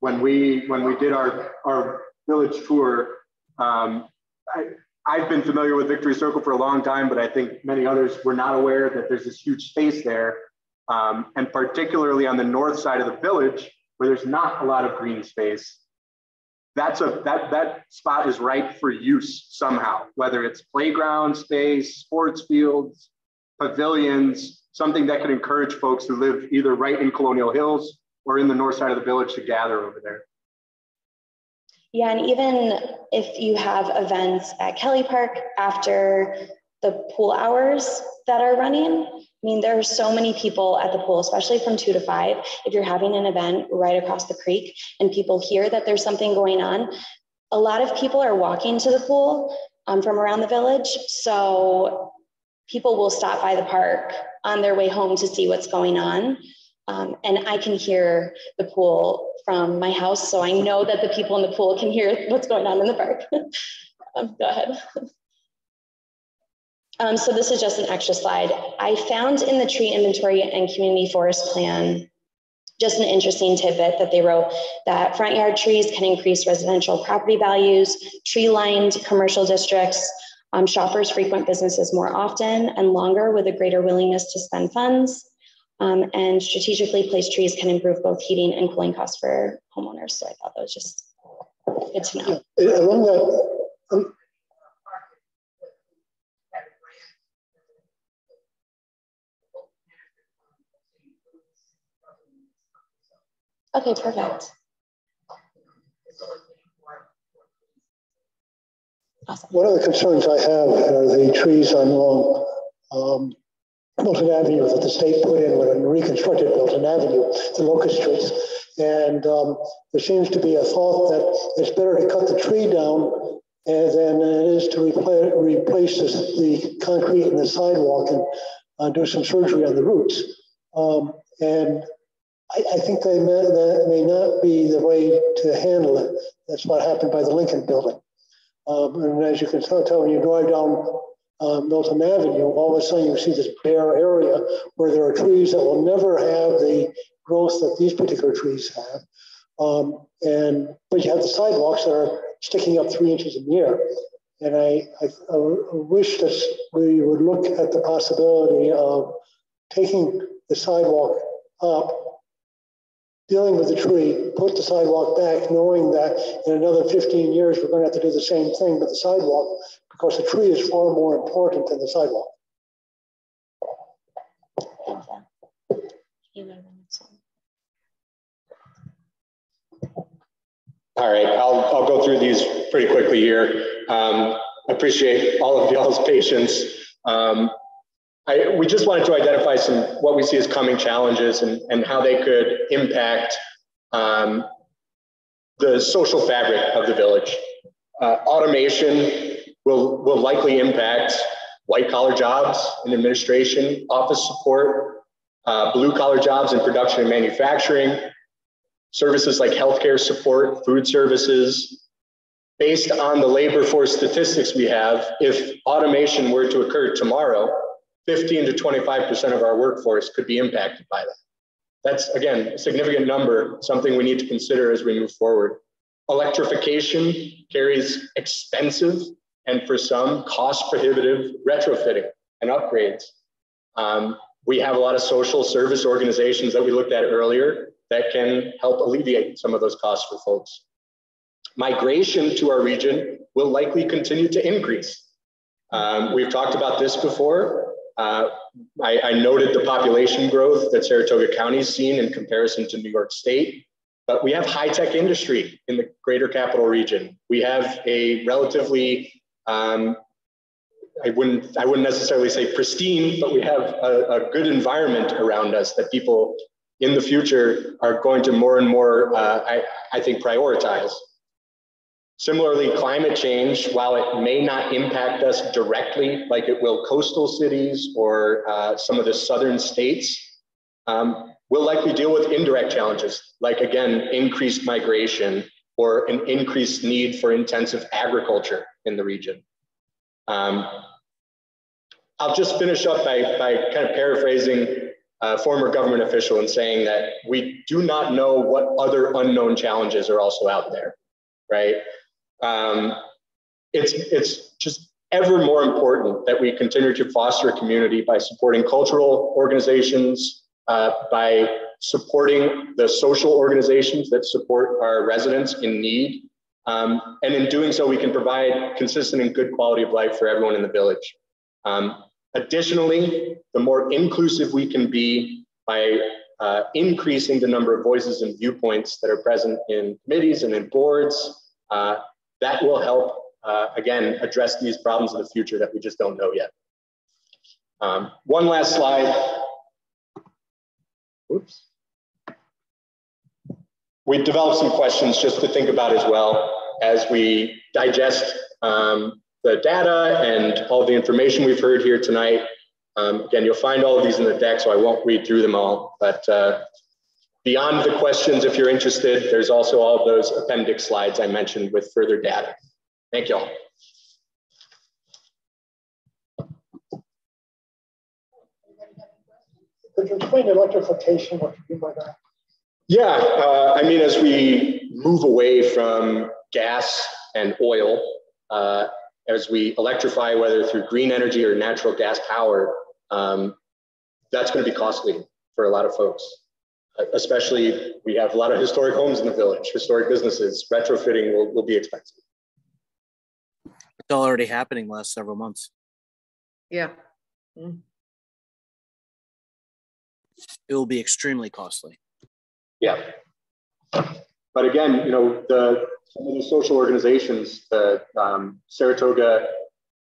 When we did our village tour, I've been familiar with Victory Circle for a long time, but I think many others were not aware that there's this huge space there. And particularly on the north side of the village, where there's not a lot of green space, that spot is ripe for use somehow, whether it's playground space, sports fields, pavilions, something that could encourage folks who live either right in Colonial Hills or in the north side of the village to gather over there. Yeah, and even if you have events at Kelly Park after the pool hours that are running, I mean, there are so many people at the pool, especially from 2 to 5. If you're having an event right across the creek and people hear that there's something going on, a lot of people are walking to the pool from around the village. So people will stop by the park on their way home to see what's going on. And I can hear the pool from my house, so I know that the people in the pool can hear what's going on in the park. Go ahead. So this is just an extra slide. I found in the tree inventory and community forest plan just an interesting tidbit that they wrote, that front yard trees can increase residential property values, tree-lined commercial districts, shoppers frequent businesses more often and longer with a greater willingness to spend funds. And strategically placed trees can improve both heating and cooling costs for homeowners. So I thought that was just good to know. Yeah, along that, okay, perfect. Awesome. One of the concerns I have are the trees along Milton Avenue that the state put in when it reconstructed Milton Avenue, the locust trees. And there seems to be a thought that it's better to cut the tree down than it is to replace the concrete in the sidewalk and do some surgery on the roots. And I think that may not be the way to handle it. That's what happened by the Lincoln building. And as you can tell when you drive down Milton Avenue, all of a sudden you see this bare area where there are trees that will never have the growth that these particular trees have. But you have the sidewalks that are sticking up 3 inches in the air. And I wish that we would look at the possibility of taking the sidewalk up, dealing with the tree, put the sidewalk back, knowing that in another 15 years, we're going to have to do the same thing with the sidewalk because the tree is far more important than the sidewalk. All right, I'll go through these pretty quickly here. I appreciate all of y'all's patience. We just wanted to identify what we see as coming challenges and how they could impact the social fabric of the village. Automation will likely impact white collar jobs in administration, office support, blue collar jobs in production and manufacturing, services like healthcare support, food services. Based on the labor force statistics we have, if automation were to occur tomorrow, 15 to 25% of our workforce could be impacted by that. That's, again, a significant number, something we need to consider as we move forward. Electrification carries expensive and for some cost prohibitive retrofitting and upgrades. We have a lot of social service organizations that we looked at earlier that can help alleviate some of those costs for folks. Migration to our region will likely continue to increase. We've talked about this before. I noted the population growth that Saratoga County has seen in comparison to New York State, but we have high-tech industry in the greater capital region. We have a relatively, I wouldn't necessarily say pristine, but we have a good environment around us that people in the future are going to more and more, I think, prioritize. Similarly, climate change, while it may not impact us directly like it will coastal cities or some of the southern states, we'll likely deal with indirect challenges, like, again, increased migration or an increased need for intensive agriculture in the region. I'll just finish up by kind of paraphrasing a former government official and saying that we do not know what other unknown challenges are also out there, right? It's just ever more important that we continue to foster a community by supporting cultural organizations, by supporting the social organizations that support our residents in need. And in doing so, we can provide consistent and good quality of life for everyone in the village. Additionally, the more inclusive we can be by increasing the number of voices and viewpoints that are present in committees and in boards. That will help, again, address these problems in the future that we just don't know yet. One last slide. Oops. We developed some questions just to think about as well as we digest the data and all the information we've heard here tonight. Again, you'll find all of these in the deck, so I won't read through them all. But beyond the questions, if you're interested, there's also all of those appendix slides I mentioned with further data. Thank you all. Could you explain electrification, what you mean by that? Yeah, I mean, as we move away from gas and oil, as we electrify, whether through green energy or natural gas power, that's going to be costly for a lot of folks. Especially, we have a lot of historic homes in the village, historic businesses. Retrofitting will be expensive. It's already happening last several months. Yeah. Mm. It will be extremely costly. Yeah. But again, you know, some of the social organizations, the Saratoga,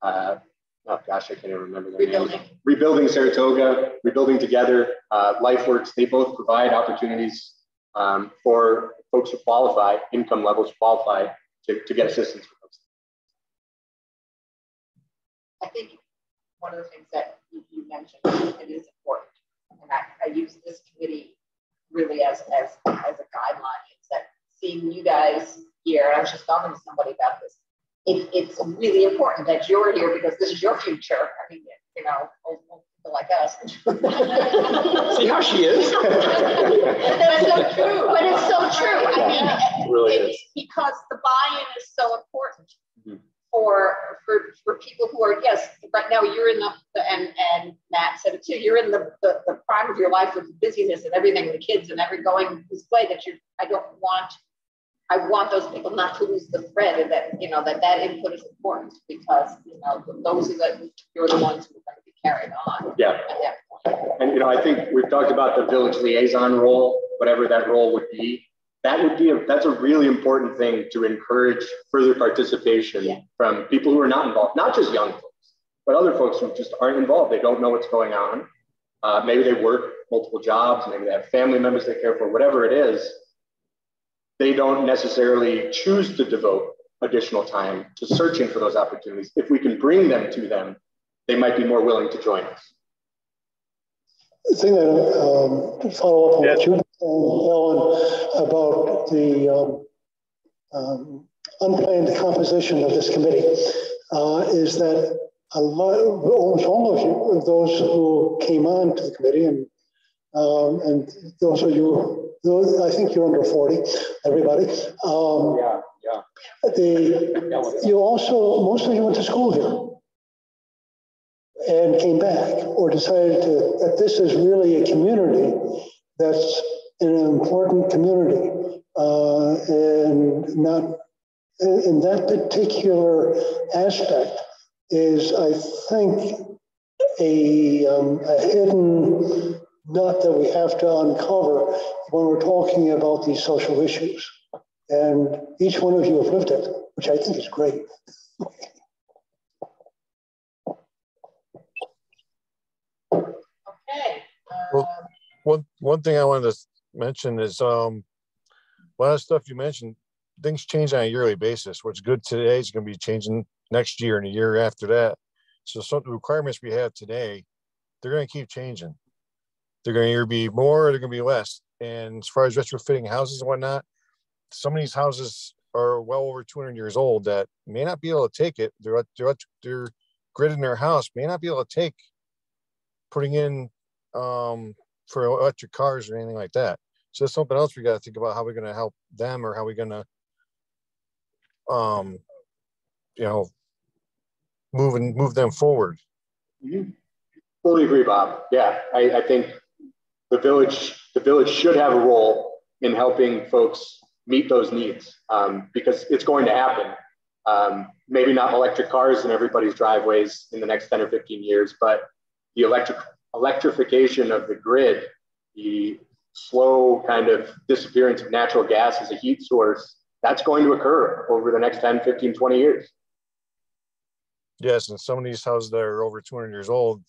oh gosh, I can't even remember their name. Rebuilding Saratoga, Rebuilding Together, LifeWorks, they both provide opportunities for folks who qualify, income levels qualify to get assistance for those. I think one of the things that you mentioned, it is important, and I use this committee really as a guideline, is that seeing you guys here, and I was just talking to somebody about this, it's really important that you're here because this is your future. I mean, you know, old people like us. See how she is? That's so true. But it's so true. I mean, it really is. Because the buy-in is so important for people who are, yes, right now you're in and Matt said it too, you're in the prime of your life with the busyness and everything, the kids and going this way that I want those people not to lose the thread, and that, you know, that input is important, because, you know, those are you're the ones who are going to be carried on. Yeah. At that point. And, you know, I think we've talked about the village liaison role, whatever that role would be. That's a really important thing to encourage further participation from people who are not involved, not just young folks, but other folks who just aren't involved. They don't know what's going on. Maybe they work multiple jobs, maybe they have family members they care for, whatever it is. They don't necessarily choose to devote additional time to searching for those opportunities. If we can bring them to them, they might be more willing to join us. The thing that to follow up on what you were saying, Ellen, about the unplanned composition of this committee, is that almost all of you, of those who came on to the committee, and those of you, I think you're under 40, everybody. You also, most of you went to school here and came back, or decided that this is really a community that's an important community, and not in that particular aspect is, I think, a hidden nut that we have to uncover when we're talking about these social issues. And each one of you have lived it, which I think is great. Okay. Well, one thing I wanted to mention is a lot of stuff you mentioned, things change on a yearly basis. What's good today is going to be changing next year and a year after that. So some of the requirements we have today, they're going to keep changing. They're going to either be more or they're going to be less. And as far as retrofitting houses and whatnot, some of these houses are well over 200 years old that may not be able to take it. Their grid in their house may not be able to take putting in for electric cars or anything like that. So that's something else we got to think about, how we're going to help them, or how we're going to, you know, move them forward. Mm-hmm. Fully agree, Bob. Yeah, I think the village should have a role in helping folks meet those needs, because it's going to happen. Maybe not electric cars in everybody's driveways in the next 10 or 15 years, but the electrification of the grid, the slow kind of disappearance of natural gas as a heat source, that's going to occur over the next 10, 15, 20 years. Yes, and some of these houses that are over 200 years old,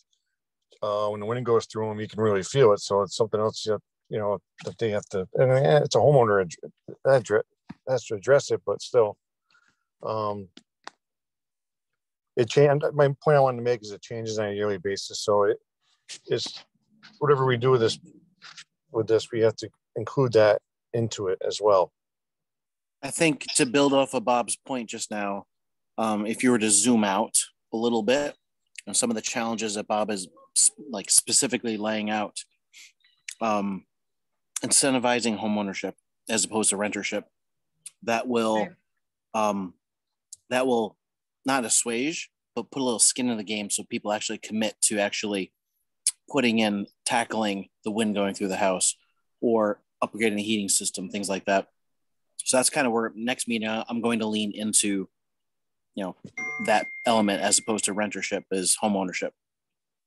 when the wind goes through them, you can really feel it. So it's something else that, you know, that they have to, and it's a homeowner that has to address it, but still, it changed. My point I wanted to make is it changes on a yearly basis. So it's whatever we do with this, we have to include that into it as well. I think to build off of Bob's point just now, if you were to zoom out a little bit, and some of the challenges that Bob is like specifically laying out, incentivizing homeownership as opposed to rentership, that will not assuage, but put a little skin in the game so people actually commit to actually tackling the wind going through the house or upgrading the heating system, things like that. So that's kind of where next meeting I'm going to lean into, you know, that element as opposed to rentership is homeownership.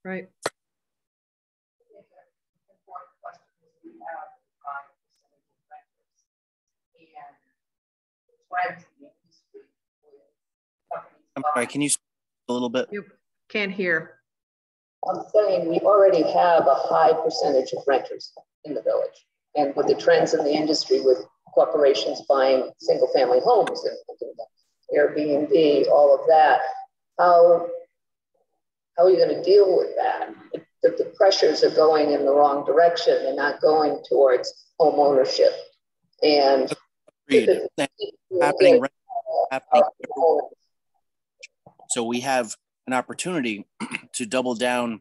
Right. I'm sorry, can you speak a little bit? You can't hear. I'm saying we already have a high percentage of renters in the village. And with the trends in the industry with corporations buying single family homes and Airbnb, all of that, how are you going to deal with that? The pressures are going in the wrong direction. They're not going towards home ownership. And happening. So we have an opportunity to double down.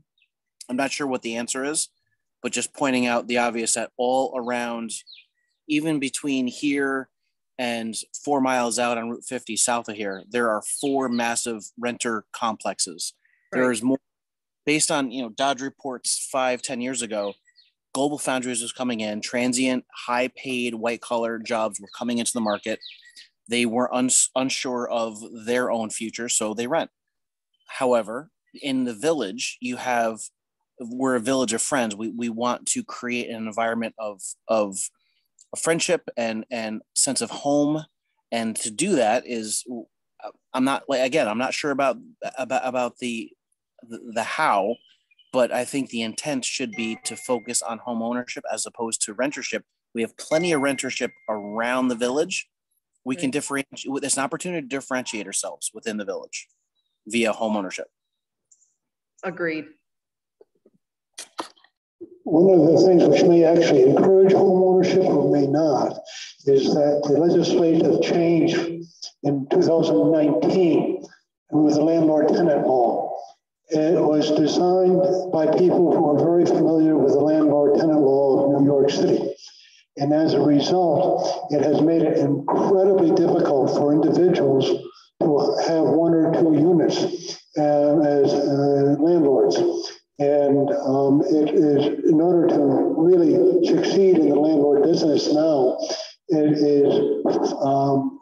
I'm not sure what the answer is, but just pointing out the obvious that all around, even between here and 4 miles out on Route 50 south of here, there are 4 massive renter complexes. Right. There is more based on, you know, Dodge reports 5-10 years ago. Global Foundries was coming in, transient, high paid, white collar jobs were coming into the market. They were unsure of their own future, so they rent. However, in the village, we're a village of friends. We want to create an environment of friendship and sense of home. And to do that is, I'm not sure about the how, but I think the intent should be to focus on home ownership as opposed to rentership. We have plenty of rentership around the village. We can differentiate. There's an opportunity to differentiate ourselves within the village via home ownership. Agreed. One of the things which may actually encourage home ownership or may not is that the legislative change in 2019 with the landlord-tenant law. It was designed by people who are very familiar with the landlord-tenant law of New York City. And as a result, it has made it incredibly difficult for individuals to have 1 or 2 units as landlords. And it is, in order to really succeed in the landlord business now, it is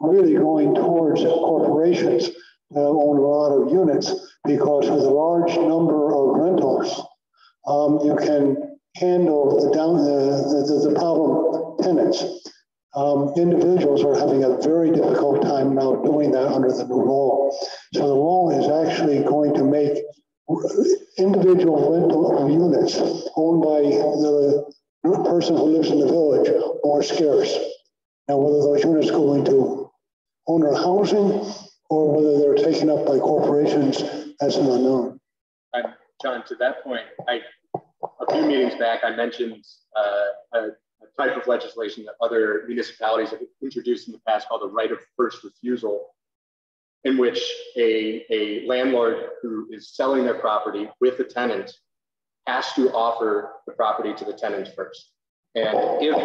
really going towards corporations that own a lot of units, because with a large number of rentals, you can handle the problem tenants. Individuals are having a very difficult time now doing that under the new law. So the law is actually going to make individual rental units owned by the person who lives in the village more scarce. Now, whether those units go into owner housing or whether they're taken up by corporations, that's an unknown. John, to that point, a few meetings back, I mentioned a type of legislation that other municipalities have introduced in the past called the right of first refusal, in which a landlord who is selling their property with a tenant has to offer the property to the tenant first. And if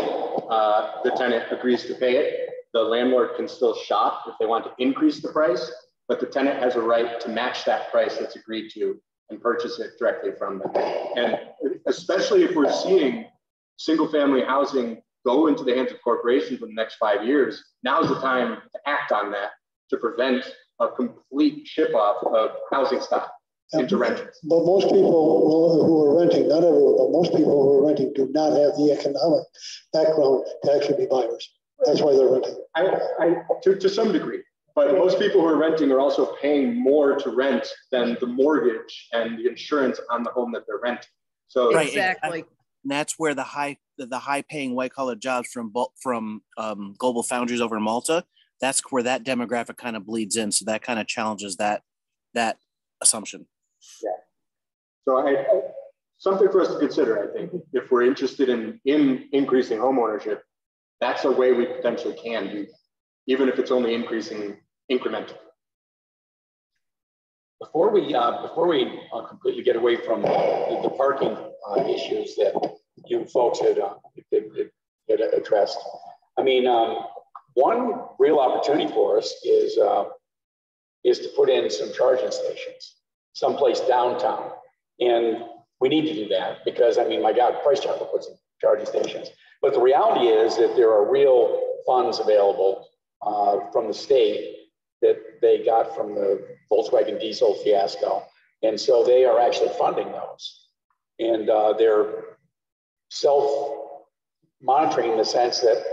the tenant agrees to pay it, the landlord can still shop if they want to increase the price, but the tenant has a right to match that price that's agreed to and purchase it directly from them. And especially if we're seeing single family housing go into the hands of corporations in the next 5 years, now's the time to act on that to prevent a complete ship off of housing stock. into renters. But most people who are renting, not everyone, but most people who are renting do not have the economic background to actually be buyers. That's why they're renting. To some degree, but most people who are renting are also paying more to rent than the mortgage and the insurance on the home that they're renting. So right, exactly. And that's where the high paying white collar jobs from Global Foundries over in Malta, that's where that demographic kind of bleeds in. So that kind of challenges that assumption. Yeah. So something for us to consider, I think, if we're interested in increasing home ownership, that's a way we potentially can do that, even if it's only increasing incrementally. Before we completely get away from the parking issues that you folks had addressed, I mean, one real opportunity for us is to put in some charging stations someplace downtown, and we need to do that because, I mean, my God, Price Chopper puts in charging stations. But the reality is that there are real funds available from the state that they got from the Volkswagen diesel fiasco. And so they are actually funding those. And they're self-monitoring in the sense that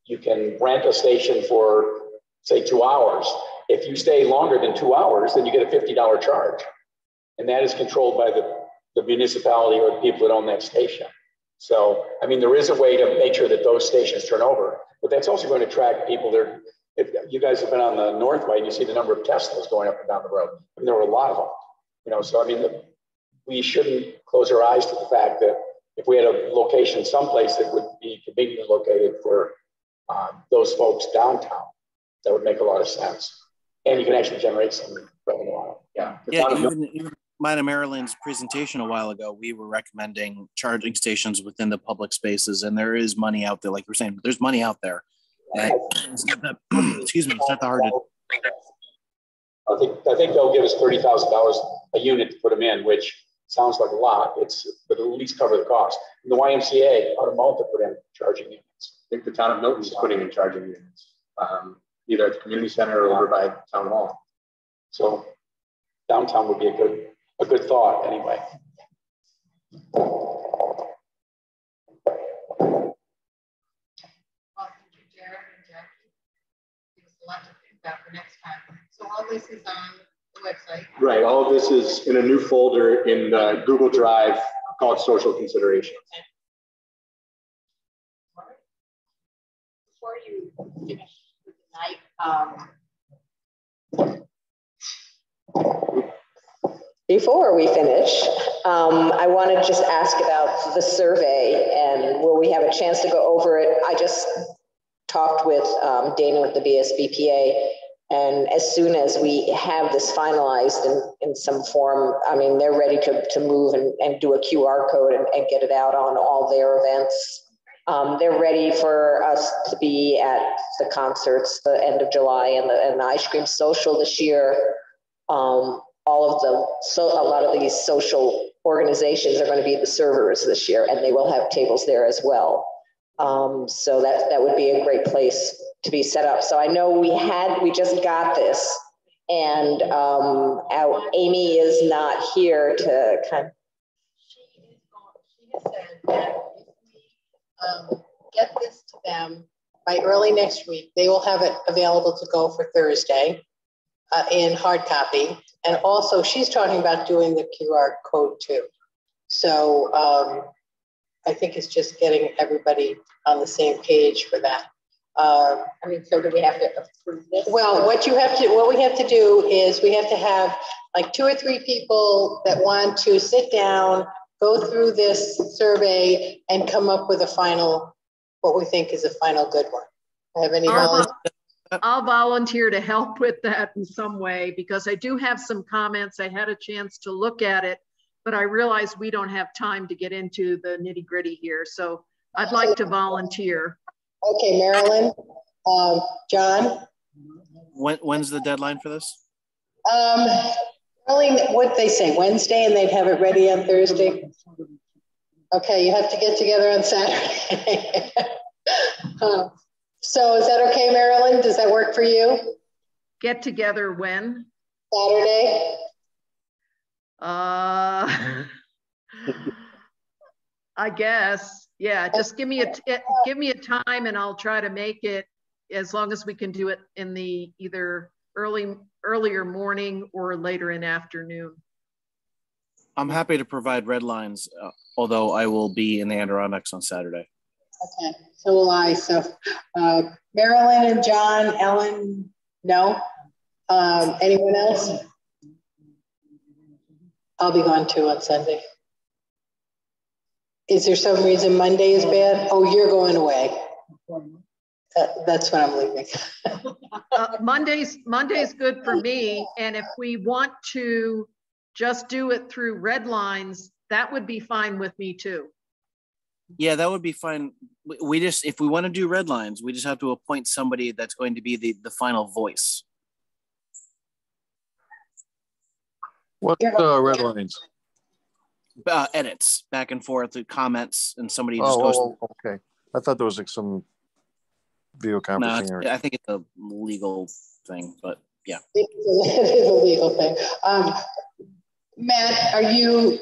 you can rent a station for, say, 2 hours. If you stay longer than 2 hours, then you get a $50 charge. And that is controlled by the municipality or the people that own that station. So, I mean, there is a way to make sure that those stations turn over, but that's also going to attract people there. If you guys have been on the Northway and you see the number of Teslas going up and down the road, I mean, there were a lot of them, you know, so I mean, we shouldn't close our eyes to the fact that if we had a location someplace that would be conveniently located for those folks downtown, that would make a lot of sense. And you can actually generate some revenue on it. Yeah. Even mine and Marilyn's presentation a while ago, we were recommending charging stations within the public spaces, and there is money out there. Like we're saying, there's money out there. Excuse me, it's not that hard to. I think they'll give us $30,000 a unit to put them in, which sounds like a lot. But it'll at least cover the cost. And the YMCA out of Malta put in charging units. I think the town of Milton is putting in charging units, either at the community center or over by town hall. So downtown would be a good thought anyway. For next time. So all this is on the website. Right. All of this is in a new folder in the Google Drive called Social Considerations. Before you finish with the night, before we finish, I want to just ask about the survey and will we have a chance to go over it? I just talked with Dana with the BSBPA, and as soon as we have this finalized in some form, I mean, they're ready to move and do a QR code and get it out on all their events. They're ready for us to be at the concerts the end of July and the ice cream social this year. A lot of these social organizations are going to be the servers this year, and they will have tables there as well. So that would be a great place to be set up. So I know we just got this, and Amy is not here to kind of. She has said that if we get this to them by early next week, they will have it available to go for Thursday in hard copy. And also she's talking about doing the QR code too. So I think it's just getting everybody on the same page for that. I mean, so do we have to approve this? Well, what we have to do is we have to have like 2 or 3 people that want to sit down, go through this survey, and come up with a final, what we think is a final good one. Have any volunteers? I'll volunteer to help with that in some way because I do have some comments. I had a chance to look at it, but I realize we don't have time to get into the nitty gritty here. So I'd like to volunteer. Okay, Marilyn, John. When's the deadline for this? Really, what they say, Wednesday, and they'd have it ready on Thursday. Okay, you have to get together on Saturday. So is that okay, Marilyn? Does that work for you? Get together when? Saturday. I guess, yeah, just give me a time and I'll try to make it, as long as we can do it in the either earlier morning or later in afternoon. I'm happy to provide red lines, although I will be in the Adirondacks on Saturday. Okay, so will I. So Marilyn and John, Ellen, no. Anyone else? I'll be gone too on Sunday. Is there some reason Monday is bad? Oh, you're going away. That's when I'm leaving. Monday's good for me. And if we want to just do it through red lines, that would be fine with me too. Yeah, that would be fine. We just, if we want to do red lines, we just have to appoint somebody that's going to be the final voice. What red lines? Edits back and forth, comments, and somebody just goes. Oh, okay. I thought there was like some video conferencing. No, I think it's a legal thing, but yeah. It is a legal thing. Matt, are you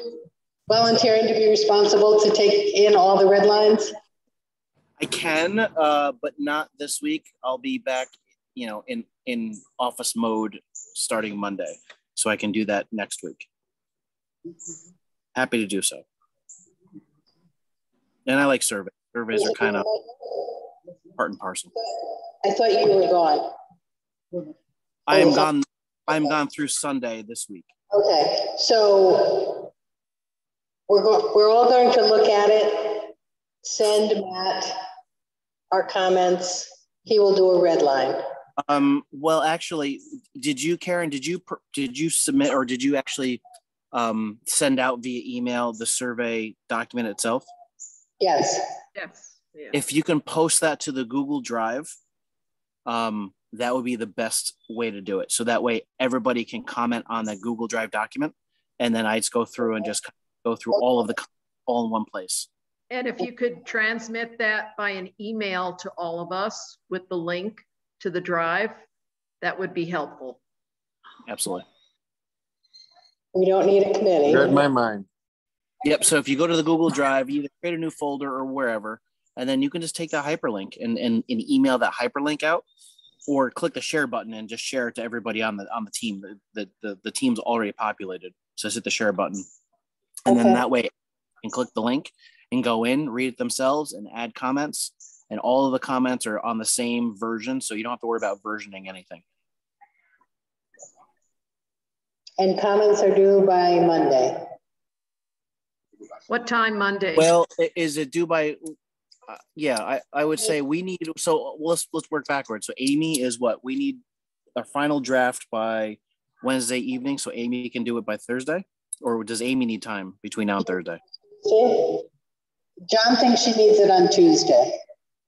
volunteering to be responsible to take in all the red lines? I can, but not this week. I'll be back, in office mode starting Monday, so I can do that next week. Happy to do so. And I like surveys. Surveys are kind of part and parcel. I thought you were gone. I am gone. I'm gone through Sunday this week. Okay, so we're all going to look at it, send Matt our comments. He will do a red line. Well, actually, Karen, did you submit, or did you actually send out via email the survey document itself? Yes. Yes. Yeah. If you can post that to the Google Drive, that would be the best way to do it. So that way everybody can comment on the Google Drive document, and then I just go through and just go through all of the all in one place. And if you could transmit that by an email to all of us with the link to the drive, that would be helpful. Absolutely. We don't need a committee. Read my mind. Yep. So if you go to the Google Drive, either create a new folder or wherever, and then you can just take the hyperlink and email that hyperlink out, or click the share button and just share it to everybody on the team. The team's already populated, so just hit the share button, and then that way you can click the link and go in, read it themselves, and add comments. And all of the comments are on the same version, so you don't have to worry about versioning anything. And comments are due by Monday. What time Monday? Well, is it due by? Yeah, I would say we need. So let's work backwards. So Amy is what we need a final draft by Wednesday evening, so Amy can do it by Thursday, or does Amy need time between now and Thursday? John thinks she needs it on Tuesday.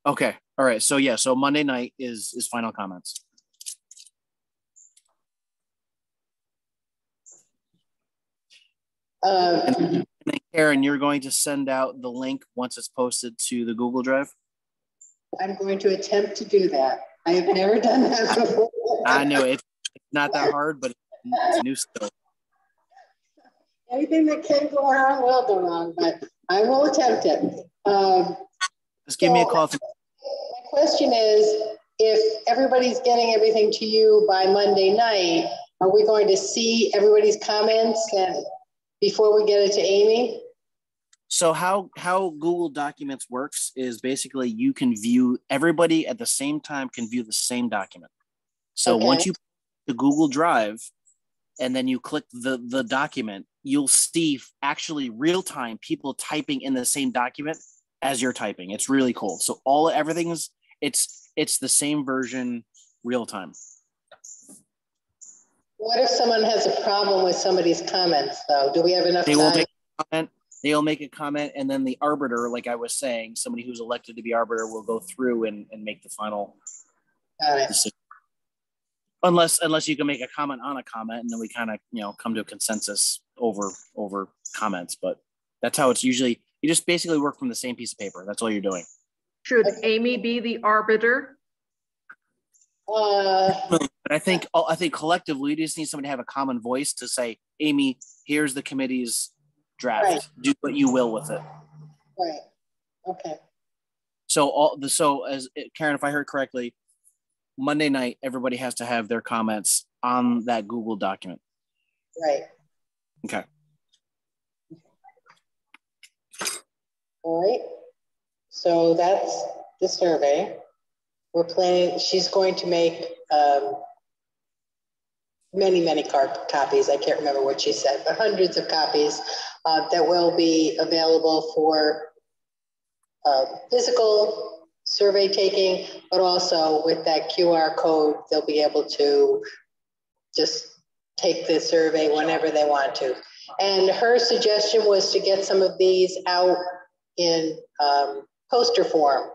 Okay. All right. So yeah. So Monday night is final comments. And then Karen, you're going to send out the link once it's posted to the Google Drive? I'm going to attempt to do that. I have never done that before. I know it's not that hard, but it's a new skill. Anything that can go wrong will go wrong, but I will attempt it. Just give me a call. My question is, if everybody's getting everything to you by Monday night, are we going to see everybody's comments and before we get it to Amy? So how Google Documents works is basically you can view, everybody at the same time can view the same document. So once you the Google Drive and then you click the document, you'll see actually real time people typing in the same document as you're typing. It's really cool. So everything's it's the same version real time. What if someone has a problem with somebody's comments though? Do we have enough time? They'll make a comment, and then the arbiter, like I was saying, somebody who's elected to be arbiter will go through and make the final decision. Unless you can make a comment on a comment, and then we kind of come to a consensus over comments. But that's how it's usually. You just basically work from the same piece of paper. That's all you're doing. Should Amy be the arbiter? But I think collectively, we just need somebody to have a common voice to say, Amy, here's the committee's draft. Right. Do what you will with it. Right. Okay. So Karen, if I heard correctly, Monday night, everybody has to have their comments on that Google document. Right. Okay. All right. So that's the survey. We're planning, she's going to make many copies. I can't remember what she said, but hundreds of copies that will be available for physical survey taking, but also with that QR code, they'll be able to just take the survey whenever they want to. And her suggestion was to get some of these out in poster form.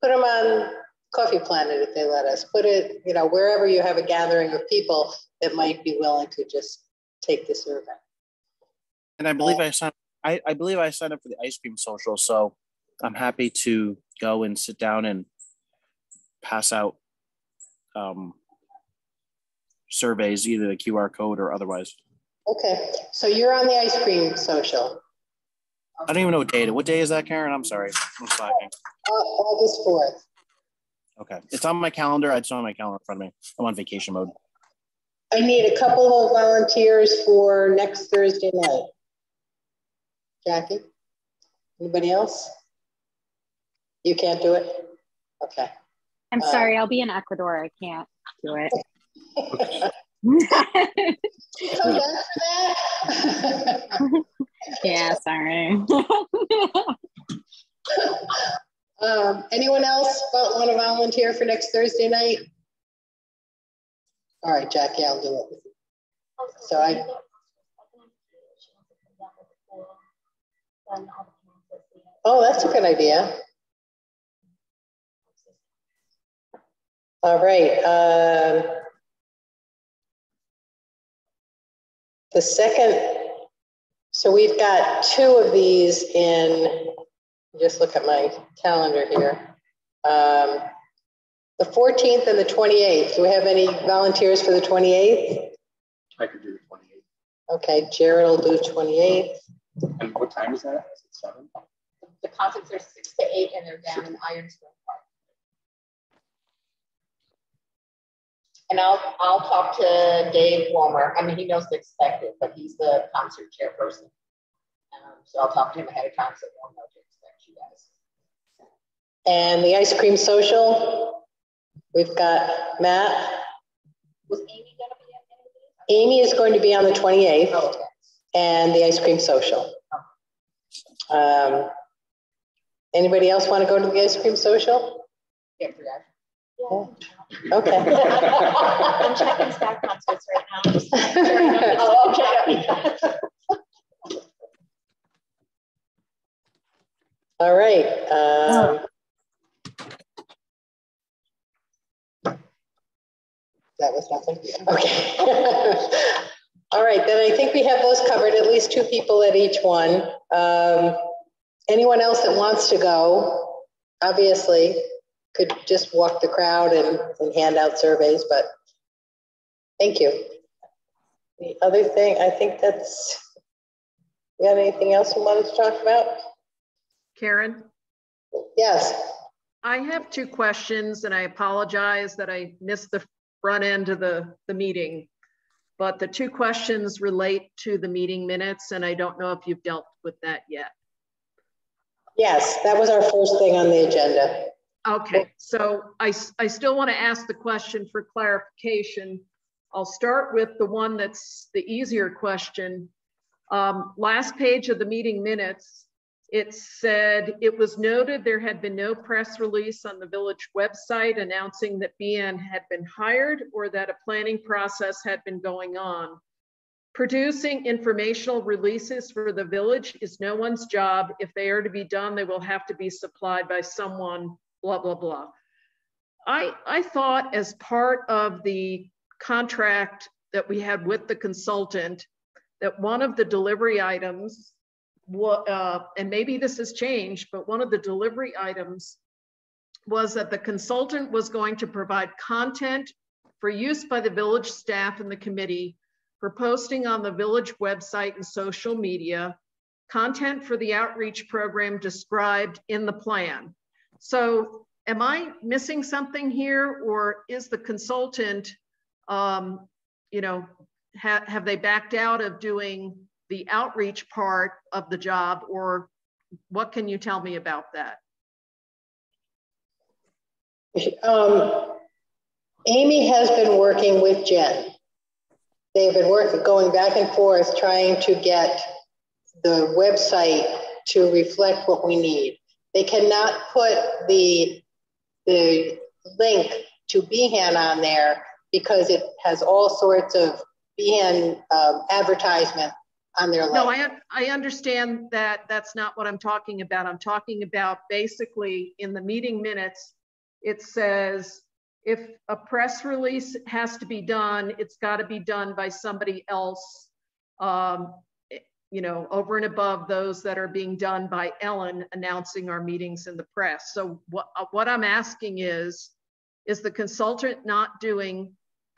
Put them on Coffee Planet if they let us. Put it, wherever you have a gathering of people that might be willing to just take the survey. And I believe I signed up for the ice cream social, so I'm happy to go and sit down and pass out surveys, either the QR code or otherwise. Okay, so you're on the ice cream social. I don't even know what day is that, Karen? I'm sorry, I'm slacking. August 4th. Okay, it's on my calendar. I just don't have my calendar in front of me. I'm on vacation mode. I need a couple of volunteers for next Thursday night. Jackie, anybody else? You can't do it? Okay. I'm sorry, I'll be in Ecuador. I can't do it. Come back for that? Yeah, sorry. Anyone else want to volunteer for next Thursday night? All right, Jackie, I'll do it with you. So oh, that's a good idea. All right. The second, so we've got 2 of these in, just look at my calendar here. The 14th and the 28th. Do we have any volunteers for the 28th? I could do the 28th. Okay, Jared will do 28th. And what time is that? Is it 7? The concerts are 6 to 8 and they're down in Ironsville Park. And I'll talk to Dave Walmer. I mean, he knows the expected, but he's the concert chairperson. So I'll talk to him ahead of time so he'll know to expect you guys. And the ice cream social, we've got Matt. Was Amy going to be at any of these? Amy is going to be on the 28th. Oh, okay. And the ice cream social. Anybody else want to go to the ice cream social? Yeah. Yeah. Okay. I'm checking staff concerts right now. Oh, okay. All right. That was nothing. Okay. All right, then I think we have those covered, at least 2 people at each one. Anyone else that wants to go, obviously, could just walk the crowd and hand out surveys, but thank you. The other thing, I think that's, you got anything else you wanted to talk about? Karen? Yes. I have 2 questions and I apologize that I missed the front end of the meeting, but the 2 questions relate to the meeting minutes and I don't know if you've dealt with that yet. Yes, that was our first thing on the agenda. Okay, so I still want to ask the question for clarification. I'll start with the one that's the easier question. Last page of the meeting minutes, it said, it was noted there had been no press release on the village website announcing that BN had been hired or that a planning process had been going on. Producing informational releases for the village is no one's job. If they are to be done, they will have to be supplied by someone, blah, blah, blah. I thought as part of the contract that we had with the consultant that one of the delivery items, and maybe this has changed, but one of the delivery items was that the consultant was going to provide content for use by the village staff and the committee for posting on the village website and social media, content for the outreach program described in the plan. So am I missing something here, or is the consultant, you know, have they backed out of doing the outreach part of the job, or what can you tell me about that? Amy has been working with Jen. They've been going back and forth, trying to get the website to reflect what we need. They cannot put the link to Behan on there because it has all sorts of Behan advertisement on their link. No, I understand that. That's not what I'm talking about. I'm talking about basically in the meeting minutes, it says if a press release has to be done, it's got to be done by somebody else, you know, over and above those that are being done by Ellen announcing our meetings in the press. So what I'm asking is the consultant not doing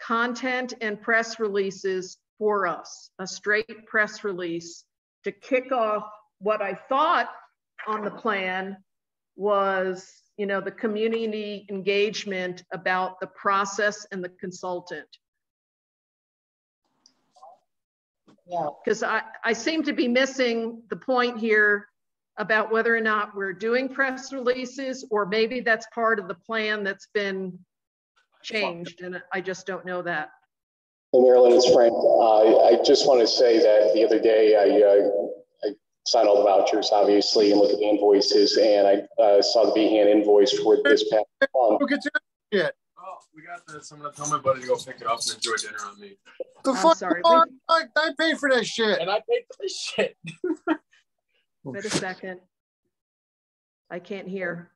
content and press releases for us, a straight press release to kick off what I thought on the plan was, you know, the community engagement about the process and the consultant. Yeah. Because I seem to be missing the point here about whether or not we're doing press releases, or maybe that's part of the plan that's been changed, and I just don't know that. Hey, Marilyn, it's Frank. I just want to say that the other day I signed all the vouchers, obviously, and looked at the invoices, and I saw the Behan invoice for this past month. Look at your shit. Oh, we got this. I'm going to tell my buddy to go pick it up and enjoy dinner on me. I'm sorry. I paid for that shit. And I paid for this shit. Wait a second. I can't hear.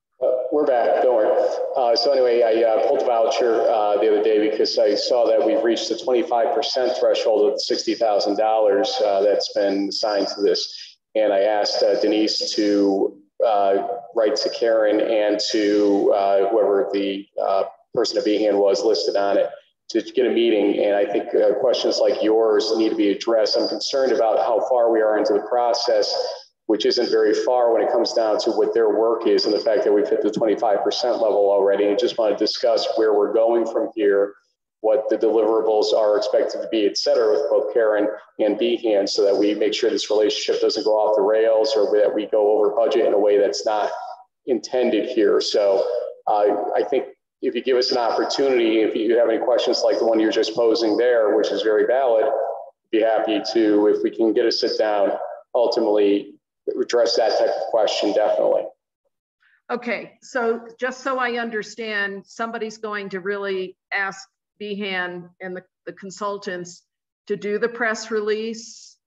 We're back, don't worry. So anyway, I pulled the voucher the other day because I saw that we've reached the 25% threshold of $60,000 that's been assigned to this. And I asked Denise to write to Karen and to whoever the person at Behan was listed on it to get a meeting. And I think questions like yours need to be addressed. I'm concerned about how far we are into the process, which isn't very far when it comes down to what their work is and the fact that we've hit the 25% level already. And just want to discuss where we're going from here, what the deliverables are expected to be, et cetera, with both Karen and Behan, so that we make sure this relationship doesn't go off the rails or that we go over budget in a way that's not intended here. So I think if you give us an opportunity, if you have any questions like the one you're just posing there, which is very valid, be happy to, if we can get a sit down, ultimately address that type of question, definitely. Okay, so just so I understand, somebody's going to really ask Behan and the consultants to do the press release,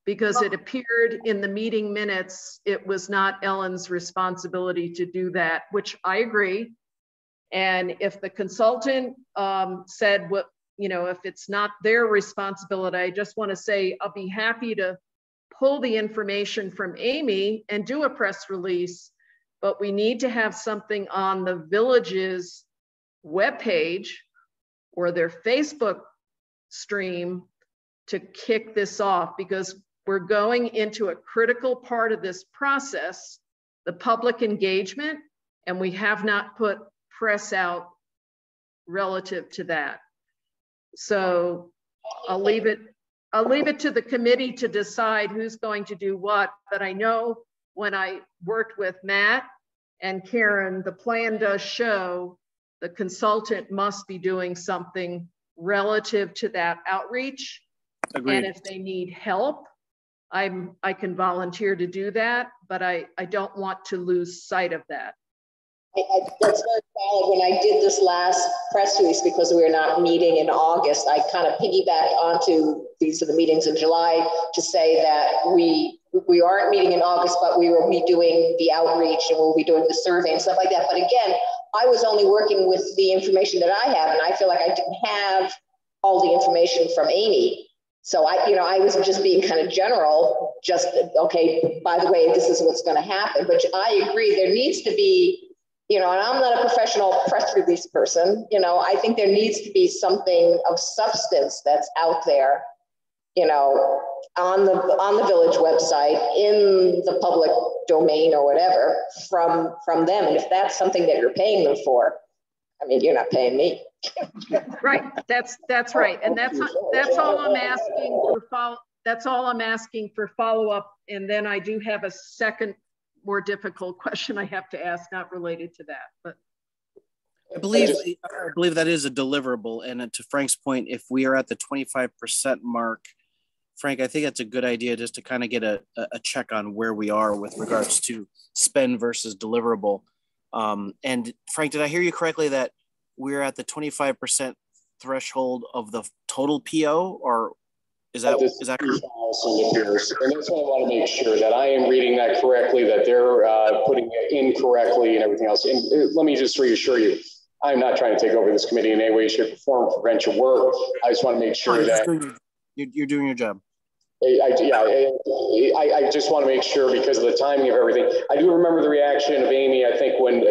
because it appeared in the meeting minutes it was not Ellen's responsibility to do that, which I agree. And if the consultant said, what, you know, if it's not their responsibility, I just want to say I'll be happy to pull the information from Amy and do a press release, but we need to have something on the village's webpage or their Facebook stream to kick this off, because we're going into a critical part of this process, the public engagement, and we have not put press out relative to that. So I'll leave it to the committee to decide who's going to do what, but I know when I worked with Matt and Karen, the plan does show the consultant must be doing something relative to that outreach. Agreed. And if they need help, I can volunteer to do that, but I don't want to lose sight of that. That's very valid. When I did this last press release, because we were not meeting in August, I kind of piggybacked onto these are the meetings in July to say that we aren't meeting in August, but we will be doing the outreach and we'll be doing the survey and stuff like that. But again, I was only working with the information that I have, and I feel like I didn't have all the information from Amy. So I was just being kind of general, just, okay, by the way, this is what's going to happen. But I agree, there needs to be you know, and I'm not a professional press release person, you know, I think there needs to be something of substance that's out there, you know, on the village website, in the public domain or whatever, from them. And if that's something that you're paying them for, I mean, you're not paying me. Right. That's right. And that's all I'm asking for that's all I'm asking for follow-up. And then I do have a second more difficult question I have to ask, not related to that, but. I believe that is a deliverable. And to Frank's point, if we are at the 25% mark, Frank, I think that's a good idea just to kind of get a check on where we are with regards to spend versus deliverable. And Frank, did I hear you correctly that we're at the 25% threshold of the total PO, or is that correct? And that's why I want to make sure that I am reading that correctly, that they're putting it incorrectly and everything else. And let me just reassure you, I'm not trying to take over this committee in any way, shape, or form, prevent your work. I just want to make sure that you're doing your job. I just want to make sure, because of the timing of everything. I do remember the reaction of Amy, I think, when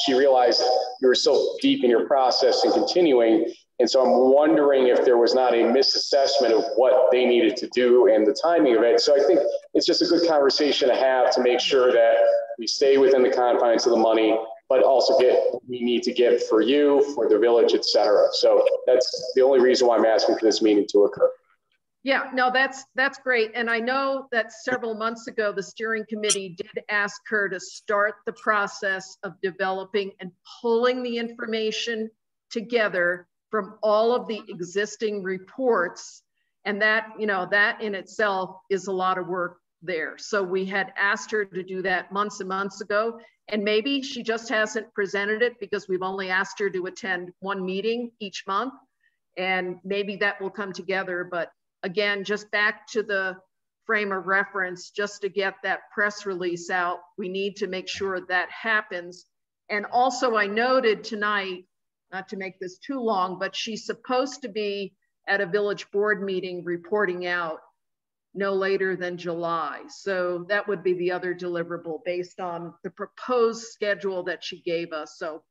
she realized you were so deep in your process and continuing. And so I'm wondering if there was not a misassessment of what they needed to do and the timing of it. So I think it's just a good conversation to have to make sure that we stay within the confines of the money, but also get what we need to get for you, for the village, et cetera. So that's the only reason why I'm asking for this meeting to occur. Yeah, no, that's great. And I know that several months ago, the steering committee did ask her to start the process of developing and pulling the information together from all of the existing reports. And that, you know, that in itself is a lot of work there. So we had asked her to do that months and months ago, and maybe she just hasn't presented it because we've only asked her to attend one meeting each month. And maybe that will come together. But again, just back to the frame of reference, just to get that press release out, we need to make sure that happens. And also I noted tonight, not to make this too long, but she's supposed to be at a village board meeting reporting out no later than July. So that would be the other deliverable based on the proposed schedule that she gave us. So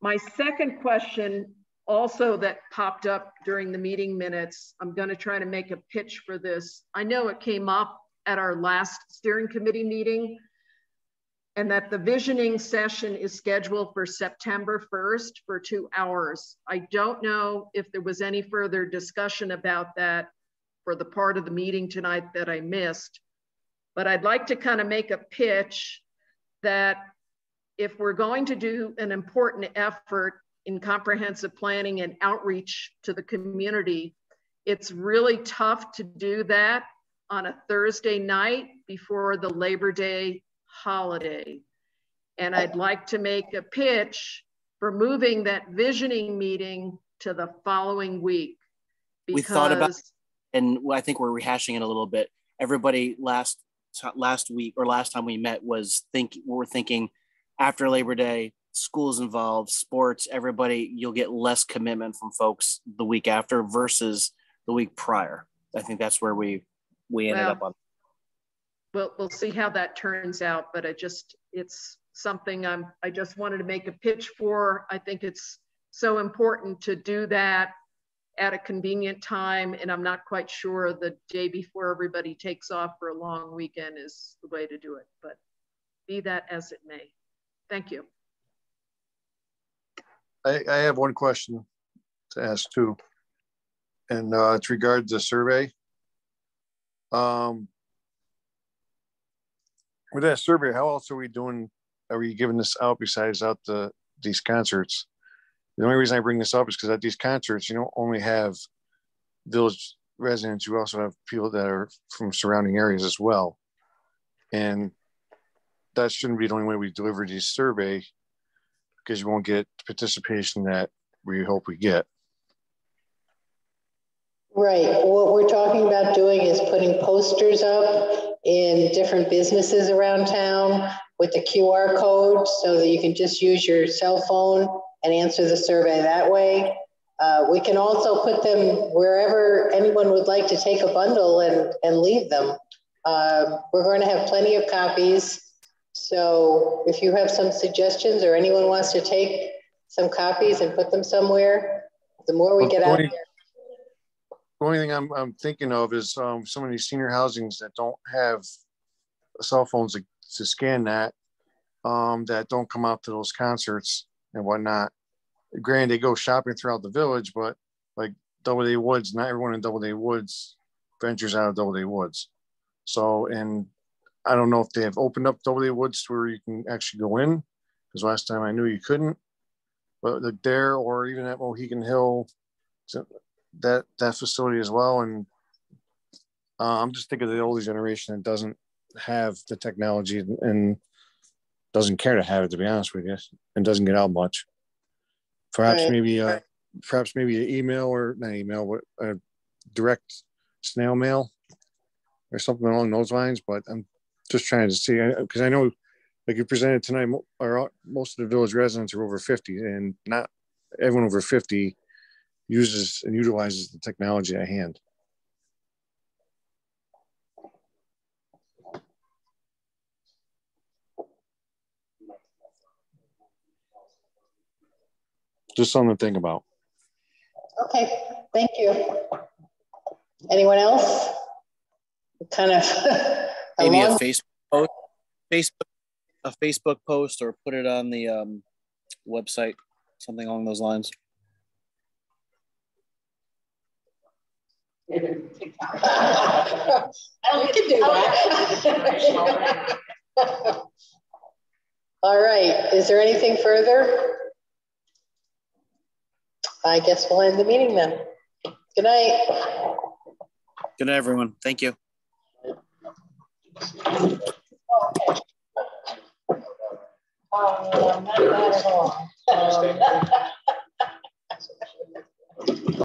my second question also that popped up during the meeting minutes, I'm going to try to make a pitch for this. I know it came up at our last steering committee meeting, and that the visioning session is scheduled for September 1st for 2 hours. I don't know if there was any further discussion about that for the part of the meeting tonight that I missed, but I'd like to kind of make a pitch that if we're going to do an important effort in comprehensive planning and outreach to the community, it's really tough to do that on a Thursday night before the Labor Day holiday. And I'd like to make a pitch for moving that visioning meeting to the following week. We thought about, and I think we're rehashing it a little bit. Everybody last week or last time we met was we're thinking after Labor Day, schools involved, sports, everybody, you'll get less commitment from folks the week after versus the week prior. I think that's where we ended up on. We'll see how that turns out, but it's something I just wanted to make a pitch for. I think it's so important to do that at a convenient time, and I'm not quite sure the day before everybody takes off for a long weekend is the way to do it, but be that as it may. Thank you. I have one question to ask too, and it's regards the survey. With that survey, how else are we doing? Are we giving this out besides out these concerts? The only reason I bring this up is because at these concerts, you don't only have village residents, you also have people that are from surrounding areas as well. And that shouldn't be the only way we deliver these survey, because you won't get the participation that we hope we get. Right. What we're talking about doing is putting posters up in different businesses around town with the QR code so that you can just use your cell phone and answer the survey that way. We can also put them wherever anyone would like to take a bundle and leave them. We're going to have plenty of copies. So if you have some suggestions or anyone wants to take some copies and put them somewhere, the more we get out there. The only thing I'm thinking of is some of these senior housings that don't have cell phones to scan that, that don't come out to those concerts and whatnot. Granted, they go shopping throughout the village, but like Doubleday Woods, not everyone in Doubleday Woods ventures out of Doubleday Woods. So, and I don't know if they have opened up Doubleday Woods to where you can actually go in, because last time I knew you couldn't. But like there, or even at Mohegan Hill, that facility as well. And I'm just thinking of the older generation that doesn't have the technology and doesn't care to have it, to be honest with you, and doesn't get out much. Perhaps Right. maybe an email, or not email, but a direct snail mail or something along those lines. But I'm just trying to see, because I know, like you presented tonight, most of the village residents are over 50, and not everyone over 50 uses and utilizes the technology at hand. Just something to think about. Okay, thank you. Anyone else? Kind of maybe a Facebook post, or put it on the website, something along those lines. We can do that. All right, is there anything further? I guess we'll end the meeting then. Good night. Good night, everyone. Thank you. Not bad at all.